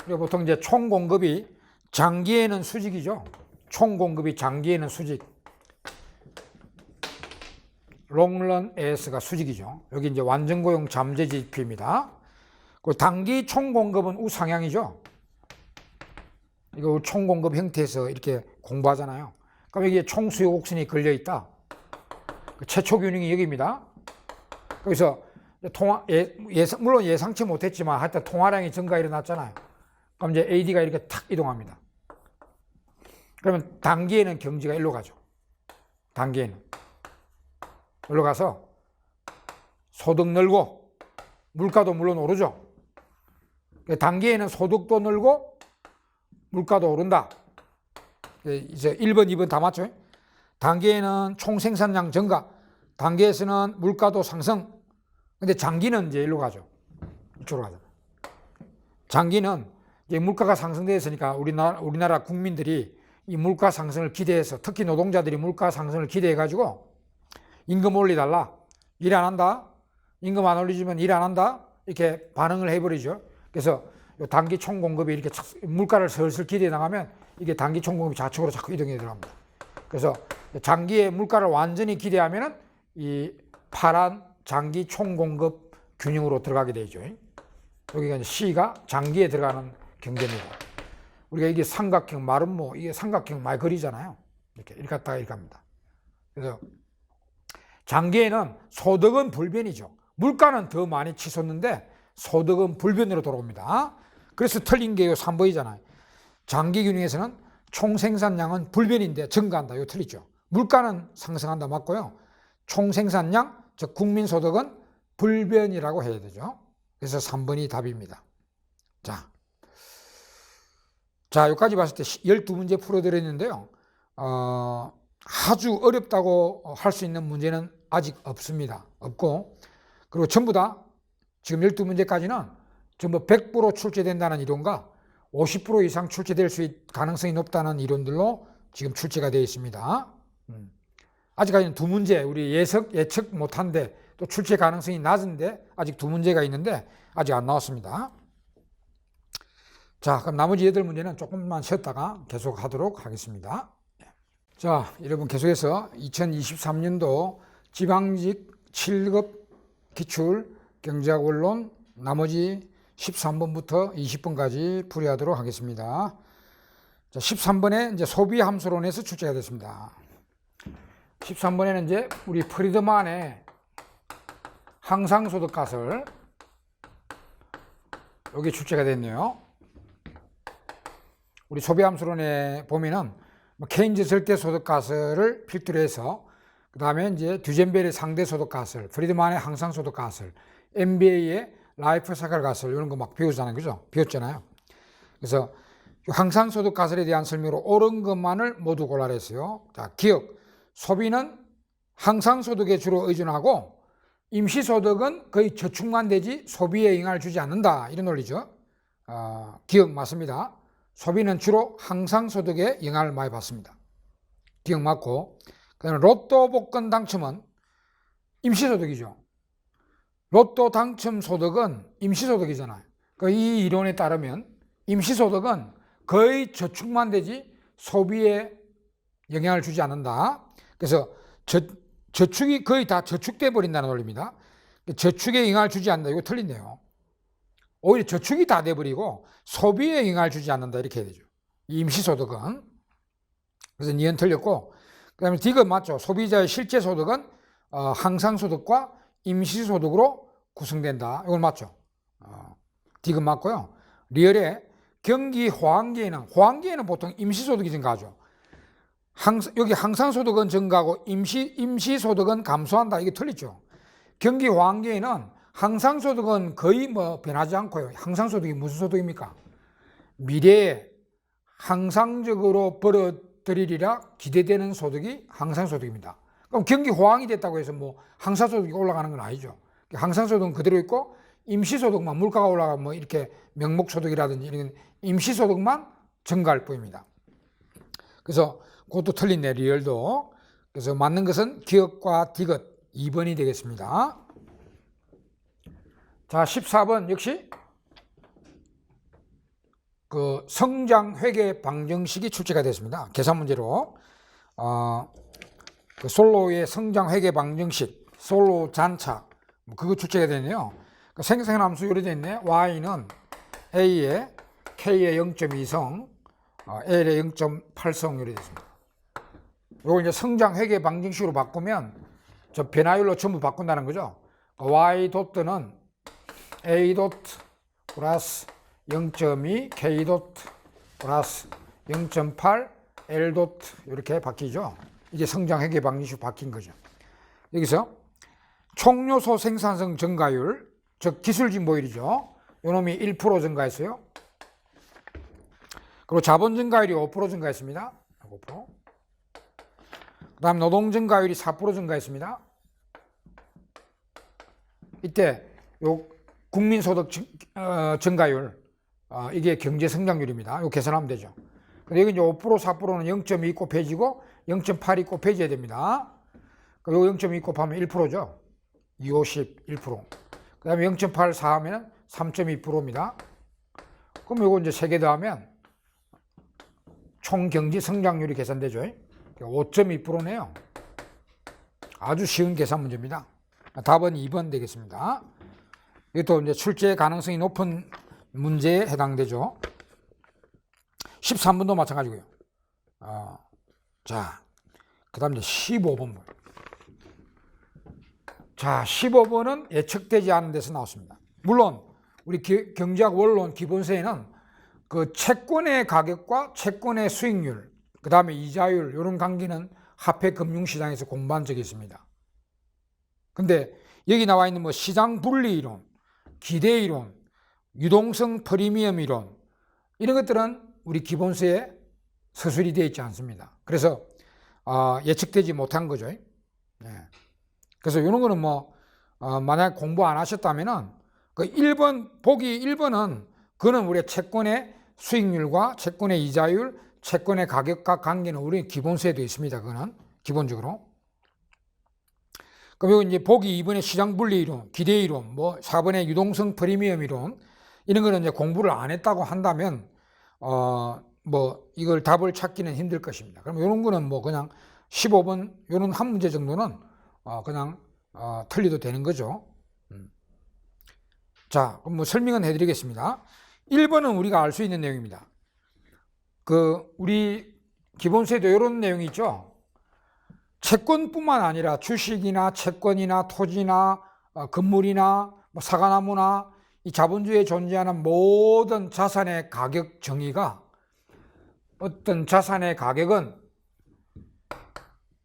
우리가 보통 이제 총공급이 장기에는 수직이죠. 총공급이 장기에는 수직. 롱런 AS가 수직이죠. 여기 이제 완전고용 잠재 지표입니다. 그 단기 총공급은 우상향이죠. 이거 총공급 형태에서 이렇게 공부하잖아요. 그럼 여기에 총수요 곡선이 걸려 있다. 최초 균형이 여기입니다. 그래서 물론 예상치 못했지만 하여튼 통화량이 증가 일어났잖아요. 그럼 이제 AD가 이렇게 탁 이동합니다. 그러면 단기에는 경제가 일로 가죠. 단기에는 일로 가서 소득 늘고 물가도 물론 오르죠. 단기에는 소득도 늘고 물가도 오른다. 이제 1번, 2번 다 맞죠? 단기에는 총생산량 증가, 단기에서는 물가도 상승. 근데 장기는 이제 일로 가죠. 이쪽으로 가죠. 장기는 이제 물가가 상승되었으니까 우리나라 국민들이 이 물가 상승을 기대해서, 특히 노동자들이 물가 상승을 기대해가지고 임금 올리달라, 일 안 한다, 임금 안 올리지만 일 안 한다, 이렇게 반응을 해버리죠. 그래서 단기 총공급이 이렇게 물가를 슬슬 기대해 나가면 이게 단기 총공급이 좌측으로 자꾸 이동해 들어갑니다. 그래서 장기에 물가를 완전히 기대하면은 이 파란 장기 총공급 균형으로 들어가게 되죠. 여기가 이제 C가 장기에 들어가는 경제입니다. 우리가 이게 삼각형, 마름모, 이게 삼각형 많이 그리잖아요. 이렇게 갔다가 이렇게 갑니다. 그래서 장기에는 소득은 불변이죠. 물가는 더 많이 치솟는데 소득은 불변으로 돌아옵니다. 그래서 틀린 게 3번이잖아요. 장기 균형에서는 총생산량은 불변인데 증가한다. 이거 틀리죠. 물가는 상승한다. 맞고요. 총생산량, 즉 국민소득은 불변이라고 해야 되죠. 그래서 3번이 답입니다. 자, 여기까지 봤을 때 12문제 풀어드렸는데요. 아주 어렵다고 할 수 있는 문제는 아직 없습니다. 없고, 그리고 전부 다 지금 12문제까지는 전부 100% 출제된다는 이론과 50% 이상 출제될 가능성이 높다는 이론들로 지금 출제가 되어 있습니다. 아직까지는 2문제, 우리 예측 못한데 또 출제 가능성이 낮은데 아직 2문제가 있는데 아직 안 나왔습니다. 자, 그럼 나머지 8문제는 조금만 쉬었다가 계속 하도록 하겠습니다. 자, 여러분 계속해서 2023년도 지방직 7급 기출 경제학 원론 나머지 13번부터 20번까지 풀이하도록 하겠습니다. 자, 13번에 이제 소비 함수론에서 출제가 됐습니다. 13번에는 이제 우리 프리드만의 항상소득가설, 여기 출제가 됐네요. 우리 소비 함수론에 보면은 케인즈 절대소득가설을 필두로 해서 그 다음에 이제 듀젠벨의 상대소득가설, 프리드만의 항상소득가설, MBA의 라이프사이클 가설 이런 거 막 배우잖아요. 그죠? 배웠잖아요. 그래서 항상소득가설에 대한 설명으로 옳은 것만을 모두 골라라 했어요. 자, 기억. 소비는 항상소득에 주로 의존하고 임시소득은 거의 저축만 되지 소비에 영향을 주지 않는다. 이런 논리죠. 기억 맞습니다. 소비는 주로 항상소득에 영향을 많이 받습니다. 기억 맞고, 그다음에 로또 복권 당첨은 임시소득이죠. 로또 당첨 소득은 임시소득이잖아요. 이 이론에 따르면 임시소득은 거의 저축만 되지 소비에 영향을 주지 않는다. 그래서 저축이 거의 다 저축돼 버린다는 논리입니다. 저축에 영향을 주지 않는다. 이거 틀린데요. 오히려 저축이 다 돼버리고 소비에 영향을 주지 않는다. 이렇게 해야 되죠. 이 임시소득은. 그래서 니은 틀렸고, 그 다음에 D가 맞죠. 소비자의 실제 소득은 항상소득과 임시소득으로 구성된다. 이건 맞죠. D가 맞고요. 리얼의 경기 호황기에는 보통 임시소득이 증가하죠. 여기 항상소득은 증가하고 임시소득은 감소한다. 이게 틀리죠. 경기 호황기에는 항상소득은 거의 뭐 변하지 않고요. 항상소득이 무슨 소득입니까? 미래에 항상적으로 벌어들이리라 기대되는 소득이 항상소득입니다. 그럼 경기 호황이 됐다고 해서 뭐 항상소득이 올라가는 건 아니죠. 항상소득은 그대로 있고 임시소득만 물가가 올라가면 뭐 이렇게 명목소득이라든지 이런 임시소득만 증가할 뿐입니다. 그래서 그것도 틀린네, 리얼도. 그래서 맞는 것은 기업과 디귿 2번이 되겠습니다. 자, 14번 역시 그 성장 회계 방정식이 출제가 됐습니다. 계산 문제로 그 솔로의 성장 회계 방정식, 솔로 잔차 그거 출제가 되네요. 그 생성함수 이렇게 되어 있네. y는 a에 k의 0.2성, l의 0.8성 이렇게 됐습니다. 이걸 이제 성장 회계 방정식으로 바꾸면 저 변화율로 전부 바꾼다는 거죠. y 도트는 a 도트 플러스 0.2 k 도트 플러스 0.8 l 도트 이렇게 바뀌죠. 이게 성장 회계 방정식으로 바뀐 거죠. 여기서 총요소 생산성 증가율, 즉 기술 진보율이죠. 요놈이 1% 증가했어요. 그리고 자본 증가율이 5% 증가했습니다. 5%. 그 다음 노동 증가율이 4% 증가했습니다. 이때 요 국민소득 증가율, 이게 경제성장률입니다. 이거 계산하면 되죠. 여기 이제 5%, 4%는 0.2 곱해지고 0.8이 곱해져야 됩니다. 그리고 0.2 곱하면 1%죠. 2, 50, 1%. 그 다음에 0.8, 4 하면 3.2%입니다. 그럼 이거 이제 3개 더하면 총 경제 성장률이 계산되죠. 5.2%네요. 아주 쉬운 계산 문제입니다. 답은 2번 되겠습니다. 이것도 이제 출제 가능성이 높은 문제에 해당되죠. 13번도 마찬가지고요. 자, 그 다음 이제 15번. 자, 15번은 예측되지 않은 데서 나왔습니다. 물론 우리 경제학 원론 기본서에는 그 채권의 가격과 채권의 수익률, 그 다음에 이자율 이런 관계는 화폐 금융시장에서 공부한 적이 있습니다. 근데 여기 나와 있는 뭐 시장 분리 이론, 기대 이론, 유동성 프리미엄 이론 이런 것들은 우리 기본서에 서술이 되어 있지 않습니다. 그래서 예측되지 못한 거죠. 네. 그래서 이런 거는 뭐 만약 공부 안 하셨다면은 그 1번 보기 1번은 그거는 우리 채권의 수익률과 채권의 이자율, 채권의 가격과 관계는 우리 기본서에 되어 있습니다. 그거는 기본적으로. 그럼 이제 보기 2번의 시장 분리 이론, 기대 이론, 뭐 4번의 유동성 프리미엄 이론 이런 거는 이제 공부를 안 했다고 한다면 뭐 이걸 답을 찾기는 힘들 것입니다. 그럼 이런 거는 뭐 그냥 15번 이런 한 문제 정도는 그냥 틀려도 되는 거죠. 자, 그럼 뭐 설명은 해드리겠습니다. 1번은 우리가 알 수 있는 내용입니다. 그 우리 기본서에도 이런 내용이 있죠. 채권뿐만 아니라 주식이나 채권이나 토지나 건물이나 뭐 사과나무나 이 자본주의에 존재하는 모든 자산의 가격 정의가 어떤 자산의 가격은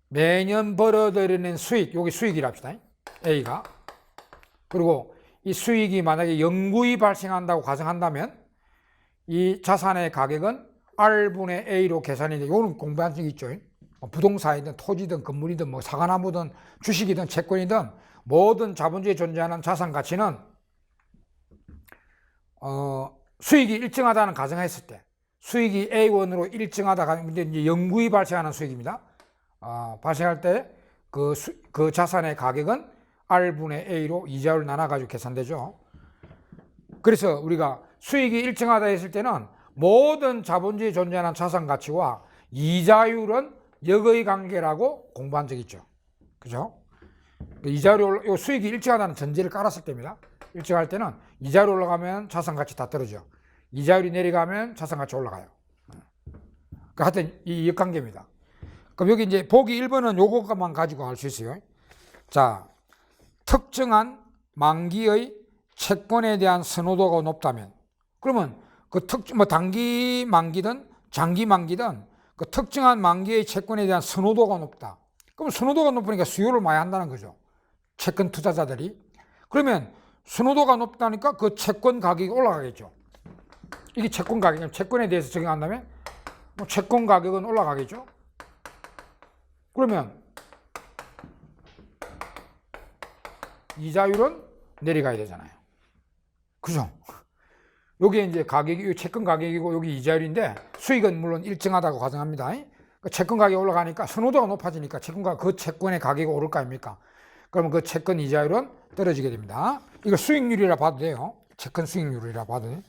매년 벌어들이는 수익, 여기 수익이라 합시다. A가. 그리고 이 수익이 만약에 영구히 발생한다고 가정한다면 이 자산의 가격은 R분의 A로 계산이 돼. 이거는 공부한 적이 있죠. 부동산이든 토지든 건물이든 뭐 사과나무든 주식이든 채권이든 모든 자본주의에 존재하는 자산 가치는 수익이 일정하다는 가정했을 때 수익이 A1으로 일정하다가 이제 영구히 발생하는 수익입니다. 발생할 때 그 자산의 가격은 R분의 A로 이자율 나눠가지고 계산되죠. 그래서 우리가 수익이 일정하다 했을 때는 모든 자본주의에 존재하는 자산 가치와 이자율은 역의 관계라고 공부한 적이 있죠. 그죠? 이자율이 수익이 일정하다는 전제를 깔았을 때입니다. 일정할 때는 이자율이 올라가면 자산 가치 다 떨어져. 이자율이 내려가면 자산 가치 올라가요. 그러니까 하여튼 이 역관계입니다. 그럼 여기 이제 보기 1번은 요것만 가지고 알 수 있어요. 자, 특정한 만기의 채권에 대한 선호도가 높다면 그러면 그 단기 만기든 장기 만기든 그 특정한 만기의 채권에 대한 선호도가 높다. 그럼 선호도가 높으니까 수요를 많이 한다는 거죠. 채권 투자자들이. 그러면 선호도가 높다니까 그 채권 가격이 올라가겠죠. 이게 채권 가격이면 채권에 대해서 적용한다면 뭐 채권 가격은 올라가겠죠. 그러면 이자율은 내려가야 되잖아요. 그죠? 여기 이제 가격이 채권 가격이고 여기 이자율인데 수익은 물론 일정하다고 가정합니다. 채권 가격이 올라가니까 선호도가 높아지니까 채권가 그 채권의 가격이 오를 거 아닙니까? 그러면 그 채권 이자율은 떨어지게 됩니다. 이거 수익률이라 봐도 돼요. 채권 수익률이라 봐도 돼요.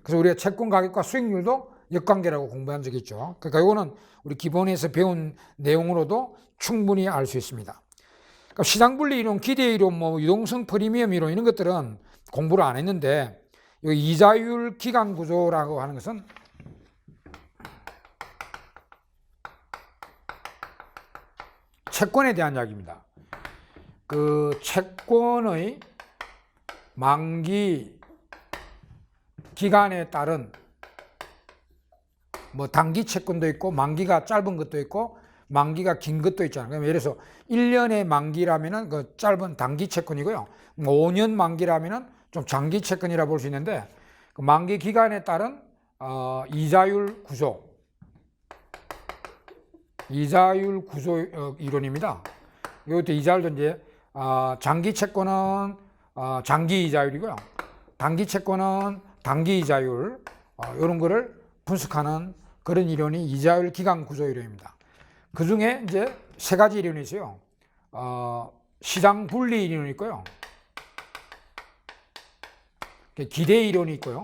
그래서 우리가 채권 가격과 수익률도 역관계라고 공부한 적이 있죠. 그러니까 이거는 우리 기본에서 배운 내용으로도 충분히 알 수 있습니다. 그러니까 시장분리 이론, 기대 이론, 뭐 유동성 프리미엄 이론 이런 것들은 공부를 안 했는데 이 이자율 기간 구조라고 하는 것은 채권에 대한 이야기입니다. 그 채권의 만기 기간에 따른 뭐 단기 채권도 있고 만기가 짧은 것도 있고 만기가 긴 것도 있잖아요. 그러면 예를 들어서 1년의 만기라면은 그 짧은 단기 채권이고요. 5년 만기라면은 좀 장기 채권이라 볼 수 있는데 그 만기 기간에 따른 이자율 구조 이론입니다. 이것도 이자율도 이제 장기 채권은 장기 이자율이고요. 단기 채권은 단기 이자율 이런 거를 분석하는 그런 이론이 이자율 기간 구조 이론입니다. 그 중에 이제 세 가지 이론이 있어요. 시장 분리 이론이 있고요. 기대 이론이 있고요.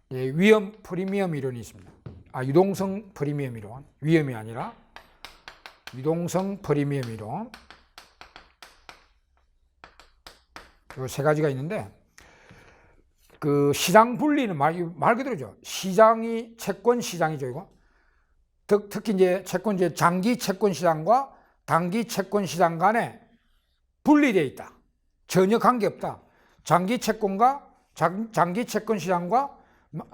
위험 프리미엄 이론이 있습니다. 유동성 프리미엄 이론. 위험이 아니라 유동성 프리미엄 이론. 이 세 가지가 있는데 그 시장 분리는 말 그대로죠. 시장이 채권 시장이죠, 이거. 특히 이제 채권 이제 장기 채권 시장과 단기 채권 시장 간에 분리되어 있다. 전혀 관계 없다. 장기 채권과 장기 채권 시장과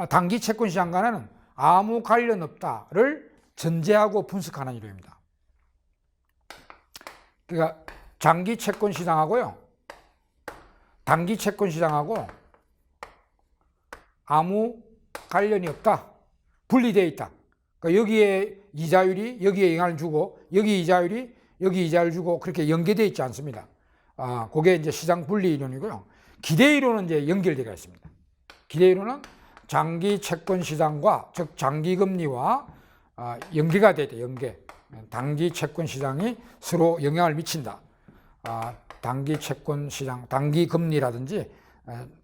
단기 채권 시장 간에는 아무 관련 없다를 전제하고 분석하는 이론입니다. 그러니까 장기 채권 시장하고요. 단기 채권 시장하고 아무 관련이 없다. 분리되어 있다. 그러니까 여기에 이자율이 여기에 영향을 주고 여기 이자율이 여기 이자율을 주고 그렇게 연계되어 있지 않습니다. 그게 이제 시장 분리 이론이고요. 기대 이론은 이제 연결되어 있습니다. 기대 이론은 장기 채권 시장과 즉 장기 금리와 연계가 되어 있다. 연계. 단기 채권 시장이 서로 영향을 미친다. 단기 채권 시장, 단기 금리라든지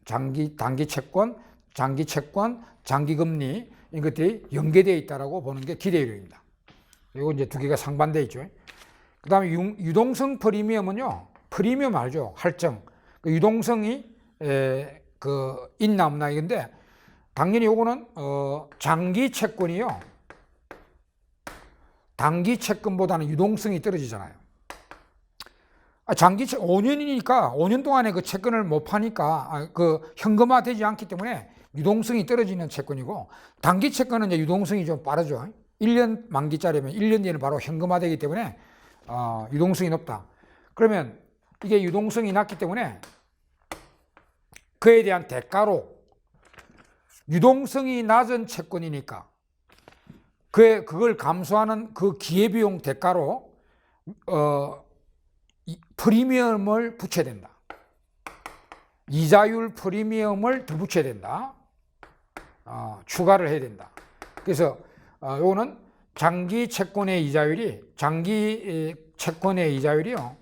단기 채권, 장기 채권, 장기 금리 이런 것들이 연계되어 있다라고 보는 게 기대 이론입니다. 이거 이제 두 개가 상반되어 있죠. 그다음에 유동성 프리미엄은요. 프리미엄 알죠? 할증. 그 유동성이 있나 없나 이건데 당연히 요거는 장기 채권이요. 단기 채권보다는 유동성이 떨어지잖아요. 장기 채권 5년이니까 5년 동안에 그 채권을 못 파니까 그 현금화되지 않기 때문에 유동성이 떨어지는 채권이고 단기 채권은 이제 유동성이 좀 빠르죠. 1년 만기짜리면 1년 뒤에는 바로 현금화되기 때문에 유동성이 높다. 그러면 이게 유동성이 낮기 때문에 그에 대한 대가로 유동성이 낮은 채권이니까 그걸 감수하는 그 기회비용 대가로 프리미엄을 붙여야 된다. 이자율 프리미엄을 더 붙여야 된다. 추가를 해야 된다. 그래서 요거는 장기 채권의 이자율이 장기 채권의 이자율이요.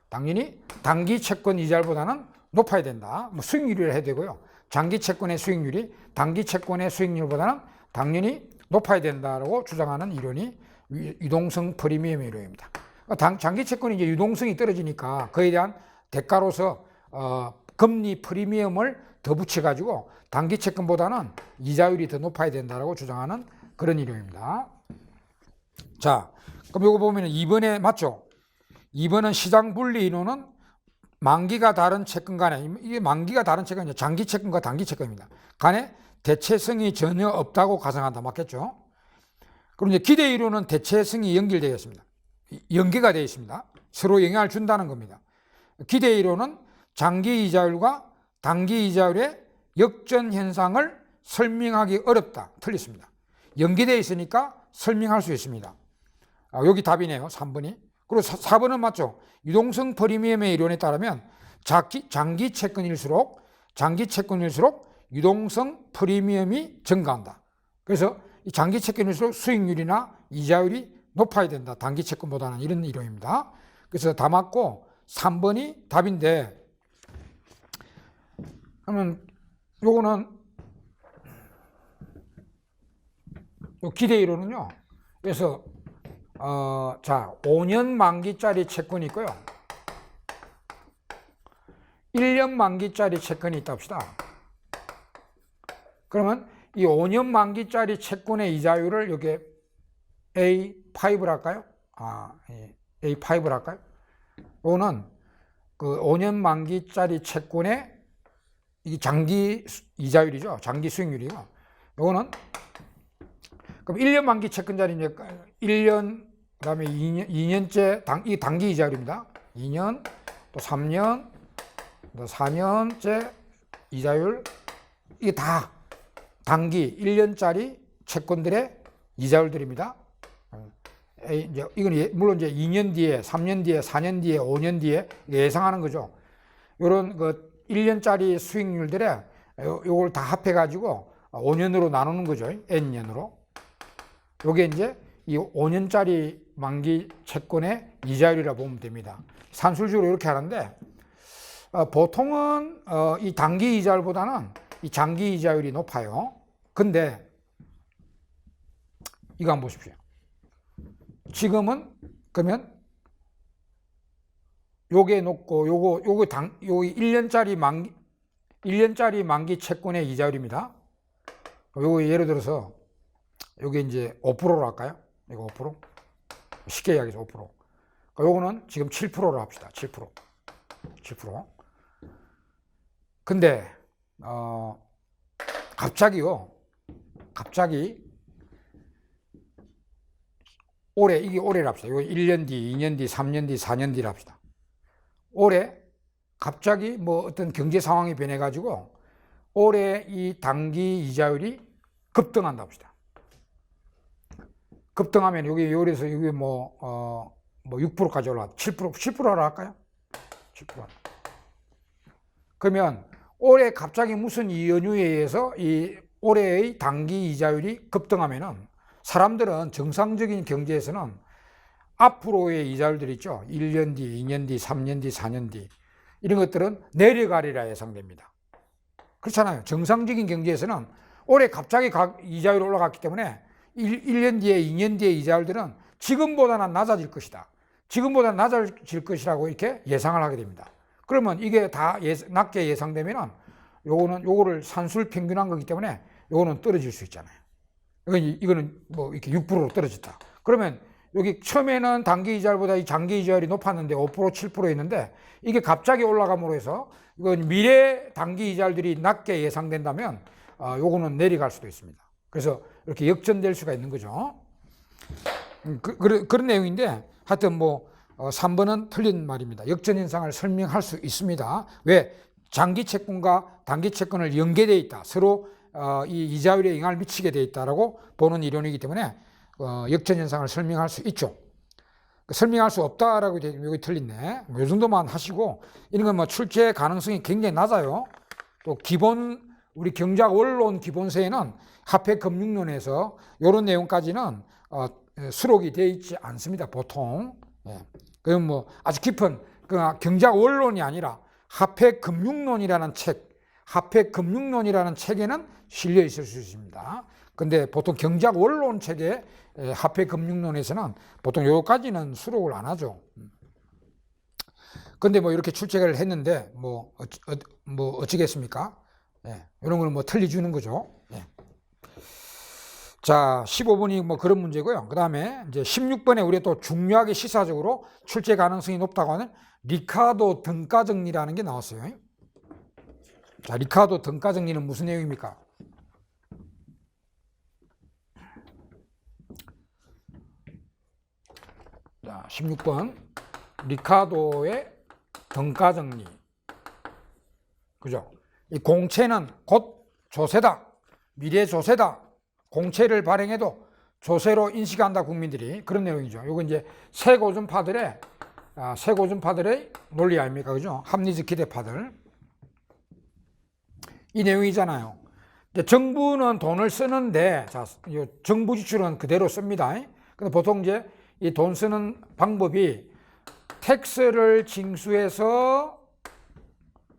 당연히 단기 채권 이자율보다는 높아야 된다. 뭐 수익률이라 해야 되고요. 장기 채권의 수익률이 단기 채권의 수익률보다는 당연히 높아야 된다라고 주장하는 이론이 유동성 프리미엄 이론입니다. 장기 채권이 이제 유동성이 떨어지니까 그에 대한 대가로서 금리 프리미엄을 더 붙여가지고 단기 채권보다는 이자율이 더 높아야 된다라고 주장하는 그런 이론입니다. 자, 그럼 이거 보면 2번에 맞죠? 2번은 시장 분리 이론은 만기가 다른 채권 간에 이게 만기가 다른 채권이 장기 채권과 단기 채권입니다. 간에 대체성이 전혀 없다고 가정한다. 맞겠죠? 그럼 이제 기대 이론은 대체성이 연결되어 연계가 되어 있습니다. 서로 영향을 준다는 겁니다. 기대 이론은 장기 이자율과 단기 이자율의 역전 현상을 설명하기 어렵다. 틀렸습니다. 연계되어 있으니까 설명할 수 있습니다. 여기 답이네요. 3번이. 그리고 4번은 맞죠. 유동성 프리미엄의 이론에 따르면 장기 채권일수록 유동성 프리미엄이 증가한다. 그래서 이 장기 채권일수록 수익률이나 이자율이 높아야 된다. 단기 채권보다는 이런 이론입니다. 그래서 다 맞고 3번이 답인데, 그러면 요거는 요 기대 이론은요. 그래서 자, 5년 만기짜리 채권이 있고요. 1년 만기짜리 채권이 있다 합시다. 그러면 이 5년 만기짜리 채권의 이자율을 여기 A5를 할까요? A5를 할까요? 이거는 그 5년 만기짜리 채권의 이 장기 이자율이죠. 장기 수익률이고. 이거는 그럼 1년 만기 채권자리 이제 1년 그다음에 2년째 이 단기 이자율입니다. 2년 또 3년 또 4년째 이자율, 이게 다 단기 1년짜리 채권들의 이자율들입니다. 이건 물론 이제 2년 뒤에, 3년 뒤에, 4년 뒤에, 5년 뒤에 예상하는 거죠. 이런 그 1년짜리 수익률들의 요걸 다 합해 가지고 5년으로 나누는 거죠. N년으로. 요게 이제 이 5년짜리 만기 채권의 이자율이라 보면 됩니다. 산술적으로 이렇게 하는데, 보통은 이 단기 이자율보다는 이 장기 이자율이 높아요. 근데 이거 한번 보십시오. 지금은 그러면 요게 높고 요거 1년짜리 만기 채권의 이자율입니다. 요거 예를 들어서 요게 이제 5%로 할까요? 이거 5%? 쉽게 이야기해서 5%. 요거는 지금 7%로 합시다. 7%. 근데 갑자기 올해, 이게 올해를 합시다. 이거 1년 뒤, 2년 뒤, 3년 뒤, 4년 뒤를 합시다. 올해 갑자기 뭐 어떤 경제 상황이 변해가지고 올해 이 단기 이자율이 급등한다 합시다. 급등하면 여기 요래서 여기 뭐 6%까지 올라가 7%로 할까요? 7%. 그러면 올해 갑자기 무슨 연유에 의해서 이 올해의 단기 이자율이 급등하면은 사람들은 정상적인 경제에서는 앞으로의 이자율들 있죠. 1년 뒤, 2년 뒤, 3년 뒤, 4년 뒤 이런 것들은 내려가리라 예상됩니다. 그렇잖아요. 정상적인 경제에서는 올해 갑자기 이자율이 올라갔기 때문에 1년 뒤에, 2년 뒤에 이자율들은 지금보다는 낮아질 것이다. 지금보다 낮아질 것이라고 이렇게 예상을 하게 됩니다. 그러면 이게 다 낮게 예상되면은 요거를 산술 평균한 거기 때문에 요거는 떨어질 수 있잖아요. 이거는 뭐 이렇게 6%로 떨어졌다. 그러면 여기 처음에는 단기 이자율보다 이 장기 이자율이 높았는데 5%, 7%였는데 이게 갑자기 올라감으로 해서 이건 미래 단기 이자율들이 낮게 예상된다면 요거는 내려갈 수도 있습니다. 그래서 이렇게 역전될 수가 있는 거죠. 그런 내용인데 하여튼 뭐 3번은 틀린 말입니다. 역전 현상을 설명할 수 있습니다. 왜? 장기 채권과 단기 채권을 연계되어 있다. 서로 이 이자율에 영향을 미치게 되어 있다라고 보는 이론이기 때문에 역전 현상을 설명할 수 있죠. 설명할 수 없다라고 되면 여기 틀린네. 이 정도만 하시고 이런 건 뭐 출제 가능성이 굉장히 낮아요. 또 우리 경제학 원론 기본서에는 화폐 금융론에서 이런 내용까지는 수록이 되어 있지 않습니다. 보통. 그럼 뭐 아주 깊은 경제학 원론이 아니라 화폐 금융론이라는 책에는 실려 있을 수 있습니다. 근데 보통 경제학 원론 책에 화폐 금융론에서는 보통 요까지는 수록을 안 하죠. 근데 뭐 이렇게 출제를 했는데 뭐 어찌겠습니까? 이런 걸 뭐 틀려주는 거죠. 자, 15번이 뭐 그런 문제고요. 그 다음에 이제 16번에 우리가 또 중요하게 시사적으로 출제 가능성이 높다고 하는 리카도 등가 정리라는 게 나왔어요. 자, 리카도 등가 정리는 무슨 내용입니까? 자, 16번 리카도의 등가정리. 그죠? 이 공채는 곧 조세다. 미래 조세다. 공채를 발행해도 조세로 인식한다 국민들이. 그런 내용이죠. 요거 이제 세고준파들의 논리 아닙니까? 그죠? 합리적 기대파들. 이 내용이잖아요. 이제 정부는 돈을 쓰는데, 자, 정부 지출은 그대로 씁니다. 근데 보통 이제 이 돈 쓰는 방법이 텍스를 징수해서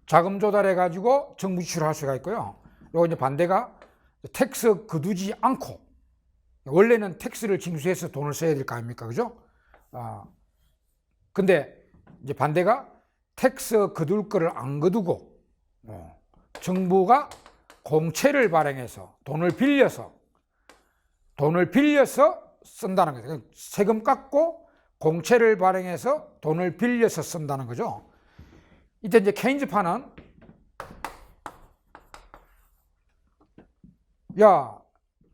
자금 조달해 가지고 정부 지출을 할 수가 있고요. 요거 이제 반대가 텍스 거두지 않고, 원래는 텍스를 징수해서 돈을 써야 될 거 아닙니까? 그죠? 근데 이제 반대가 텍스 거둘 거를 안 거두고, 정부가 공채를 발행해서 돈을 빌려서 쓴다는 거죠. 세금 깎고 공채를 발행해서 돈을 빌려서 쓴다는 거죠. 이때 이제 케인즈파는 야,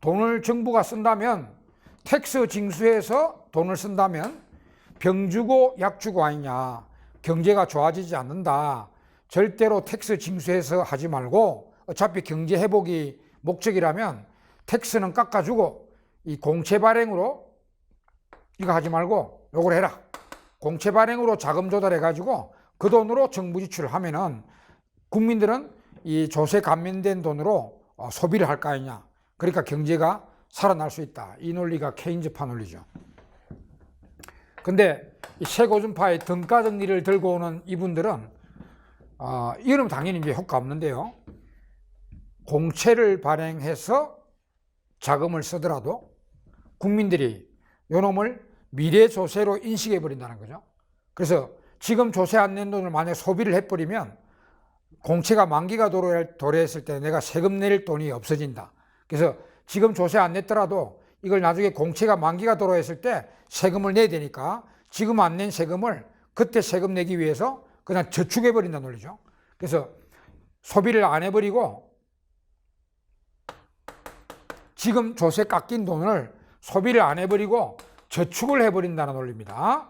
돈을 정부가 쓴다면, 텍스 징수해서 돈을 쓴다면 병 주고 약 주고 아니냐. 경제가 좋아지지 않는다. 절대로 텍스 징수해서 하지 말고, 어차피 경제 회복이 목적이라면 텍스는 깎아주고 이 공채 발행으로 이거 하지 말고 요걸 해라. 공채 발행으로 자금 조달해 가지고 그 돈으로 정부 지출을 하면은 국민들은 이 조세 감면된 돈으로 소비를 할 거 아니냐. 그러니까 경제가 살아날 수 있다. 이 논리가 케인즈파 논리죠. 근데 이 세고준파의 등가 정리를 들고 오는 이분들은 이거는 당연히 이제 효과 없는데요. 공채를 발행해서 자금을 쓰더라도 국민들이 요놈을 미래 조세로 인식해 버린다는 거죠. 그래서 지금 조세 안 낸 돈을 만약 소비를 해버리면 공채가 만기가 도래했을 때 내가 세금 낼 돈이 없어진다. 그래서 지금 조세 안 냈더라도 이걸 나중에 공채가 만기가 도래했을 때 세금을 내야 되니까 지금 안 낸 세금을 그때 세금 내기 위해서 그냥 저축해 버린다는 논리죠. 그래서 소비를 안 해버리고 지금 조세 깎인 돈을 소비를 안 해버리고 저축을 해버린다는 논리입니다.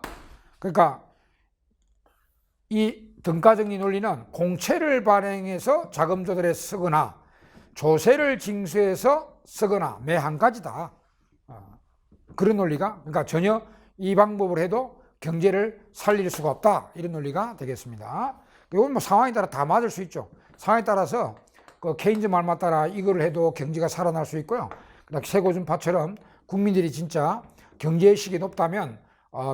그러니까 이 등가정리 논리는 공채를 발행해서 자금 조달에 쓰거나 조세를 징수해서 쓰거나 매 한 가지다. 그런 논리가, 그러니까 전혀 이 방법을 해도 경제를 살릴 수가 없다. 이런 논리가 되겠습니다. 이건 뭐 상황에 따라 다 맞을 수 있죠. 상황에 따라서 그 케인즈 말만 따라 이거를 해도 경제가 살아날 수 있고요. 세고준파처럼 국민들이 진짜 경제의식이 높다면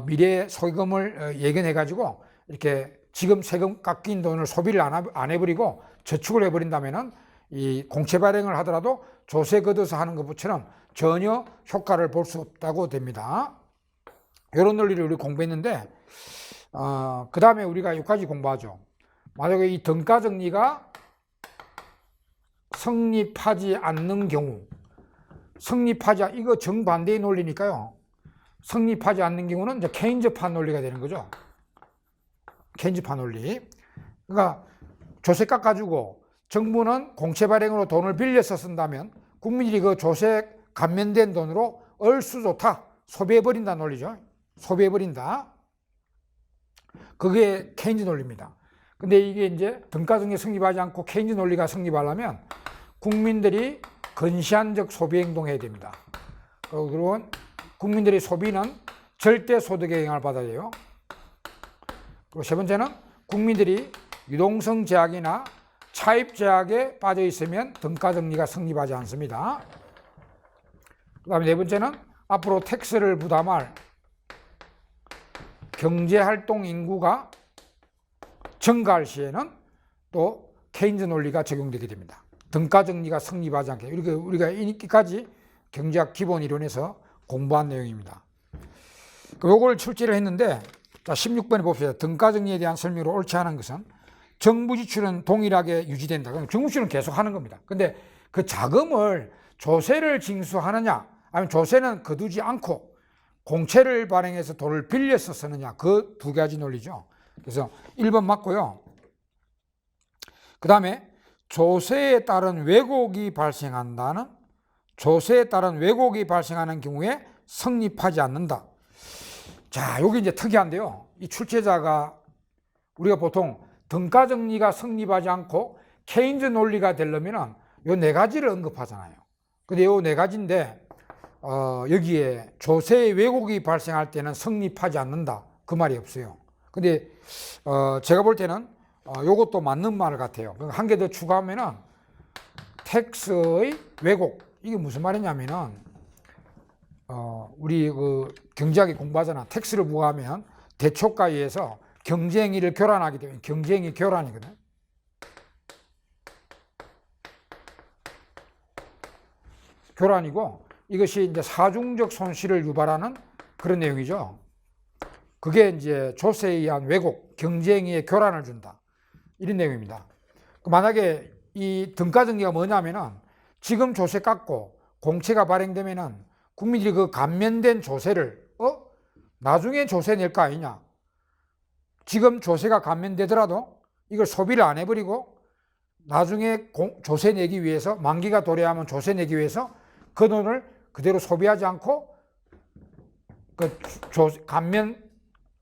미래 소금을 예견해 가지고 이렇게 지금 세금 깎인 돈을 소비를 안 해버리고 저축을 해버린다면은 이 공채 발행을 하더라도 조세 걷어서 하는 것처럼 전혀 효과를 볼 수 없다고 됩니다. 이런 논리를 우리 공부했는데, 그 다음에 우리가 여기까지 공부하죠. 만약에 이 등가정리가 성립하지 않는 경우, 이거 정반대의 논리니까요. 성립하지 않는 경우는 이제 케인즈파 논리가 되는 거죠. 케인즈파 논리. 그러니까 조세 깎아주고 정부는 공채 발행으로 돈을 빌려서 쓴다면 국민들이 그 조세 감면된 돈으로 얼쑤좋다 소비해버린다는 논리죠. 소비해버린다. 그게 케인즈 논리입니다. 근데 이게 이제 등가정리 성립하지 않고 케인즈 논리가 성립하려면 국민들이 건시한적 소비 행동해야 됩니다. 그리고 국민들의 소비는 절대 소득의 영향을 받아야 돼요. 그리고 세 번째는 국민들이 유동성 제약이나 차입 제약에 빠져 있으면 등가정리가 성립하지 않습니다. 그 다음에 네 번째는 앞으로 텍스를 부담할 경제활동 인구가 증가할 시에는 또 케인즈 논리가 적용되게 됩니다. 등가정리가 성립하지 않게. 이렇게 우리가 이까지 경제학 기본 이론에서 공부한 내용입니다. 요걸 출제를 했는데, 자, 16번에 봅시다. 등가정리에 대한 설명으로 옳지 않은 것은 정부 지출은 동일하게 유지된다. 그럼 정부 지출은 계속 하는 겁니다. 근데 그 자금을 조세를 징수하느냐, 아니면 조세는 거두지 않고 공채를 발행해서 돈을 빌려서 쓰느냐, 그 두 가지 논리죠. 그래서 1번 맞고요. 그 다음에 조세에 따른 왜곡이 발생하는 경우에 성립하지 않는다. 자, 여기 이제 특이한데요. 이 출제자가 우리가 보통 등가 정리가 성립하지 않고 케인즈 논리가 되려면 요 네 가지를 언급하잖아요. 근데 요 네 가지인데 여기에 조세의 왜곡이 발생할 때는 성립하지 않는다. 그 말이 없어요. 근데 제가 볼 때는 요것도 맞는 말 같아요. 한 개 더 추가하면은 텍스의 왜곡. 이게 무슨 말이냐면은 우리 그 경제학에 공부하잖아. 텍스를 부과하면 대초가에 의해서 경쟁의를 교란하게 되면 경쟁의 교란이거든. 교란이고 이것이 이제 사중적 손실을 유발하는 그런 내용이죠. 그게 이제 조세에 의한 왜곡, 경쟁의의 교란을 준다. 이런 내용입니다. 만약에 이 등가정리가 뭐냐면은 지금 조세 깎고 공채가 발행되면은 국민들이 그 감면된 조세를 나중에 조세 낼 거 아니냐. 지금 조세가 감면되더라도 이걸 소비를 안 해버리고 나중에 조세 내기 위해서 만기가 도래하면 조세 내기 위해서 그 돈을 그대로 소비하지 않고 그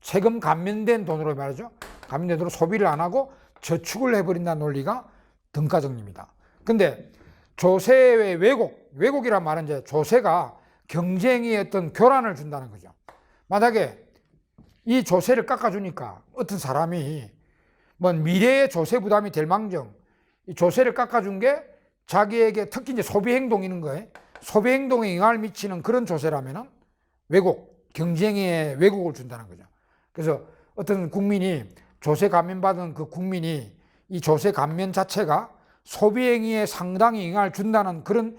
세금 감면된 돈으로 말이죠. 감면된 돈으로 소비를 안 하고 저축을 해버린다는 논리가 등가정리입니다. 근데 조세의 왜곡이란 말은 이제 조세가 경쟁의 어떤 교란을 준다는 거죠. 만약에 이 조세를 깎아주니까 어떤 사람이 뭐 미래의 조세 부담이 될 망정 이 조세를 깎아준 게 자기에게 특히 이제 소비 행동이는 거예요. 소비 행동에 영향을 미치는 그런 조세라면은 왜곡, 경쟁의 왜곡을 준다는 거죠. 그래서 어떤 국민이 조세 감면받은 그 국민이 이 조세 감면 자체가 소비 행위에 상당히 영향을 준다는 그런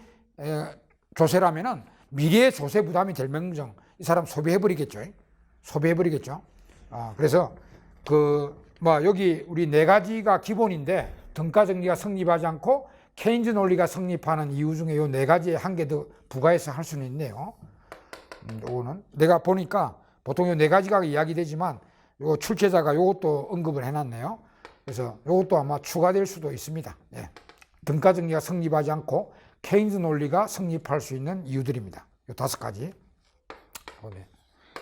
조세라면은 미래의 조세 부담이 될 명정 이 사람 소비해버리겠죠. 그래서 여기 우리 네 가지가 기본인데 등가 정리가 성립하지 않고 케인즈 논리가 성립하는 이유 중에 요 네 가지에 한 개 더 부과해서 할 수는 있네요. 요거는 내가 보니까 보통 요 네 가지가 이야기되지만 요 출제자가 요것도 언급을 해놨네요. 그래서 요것도 아마 추가될 수도 있습니다. 예. 등가 정리가 성립하지 않고 케인즈 논리가 성립할 수 있는 이유들입니다. 요 5가지.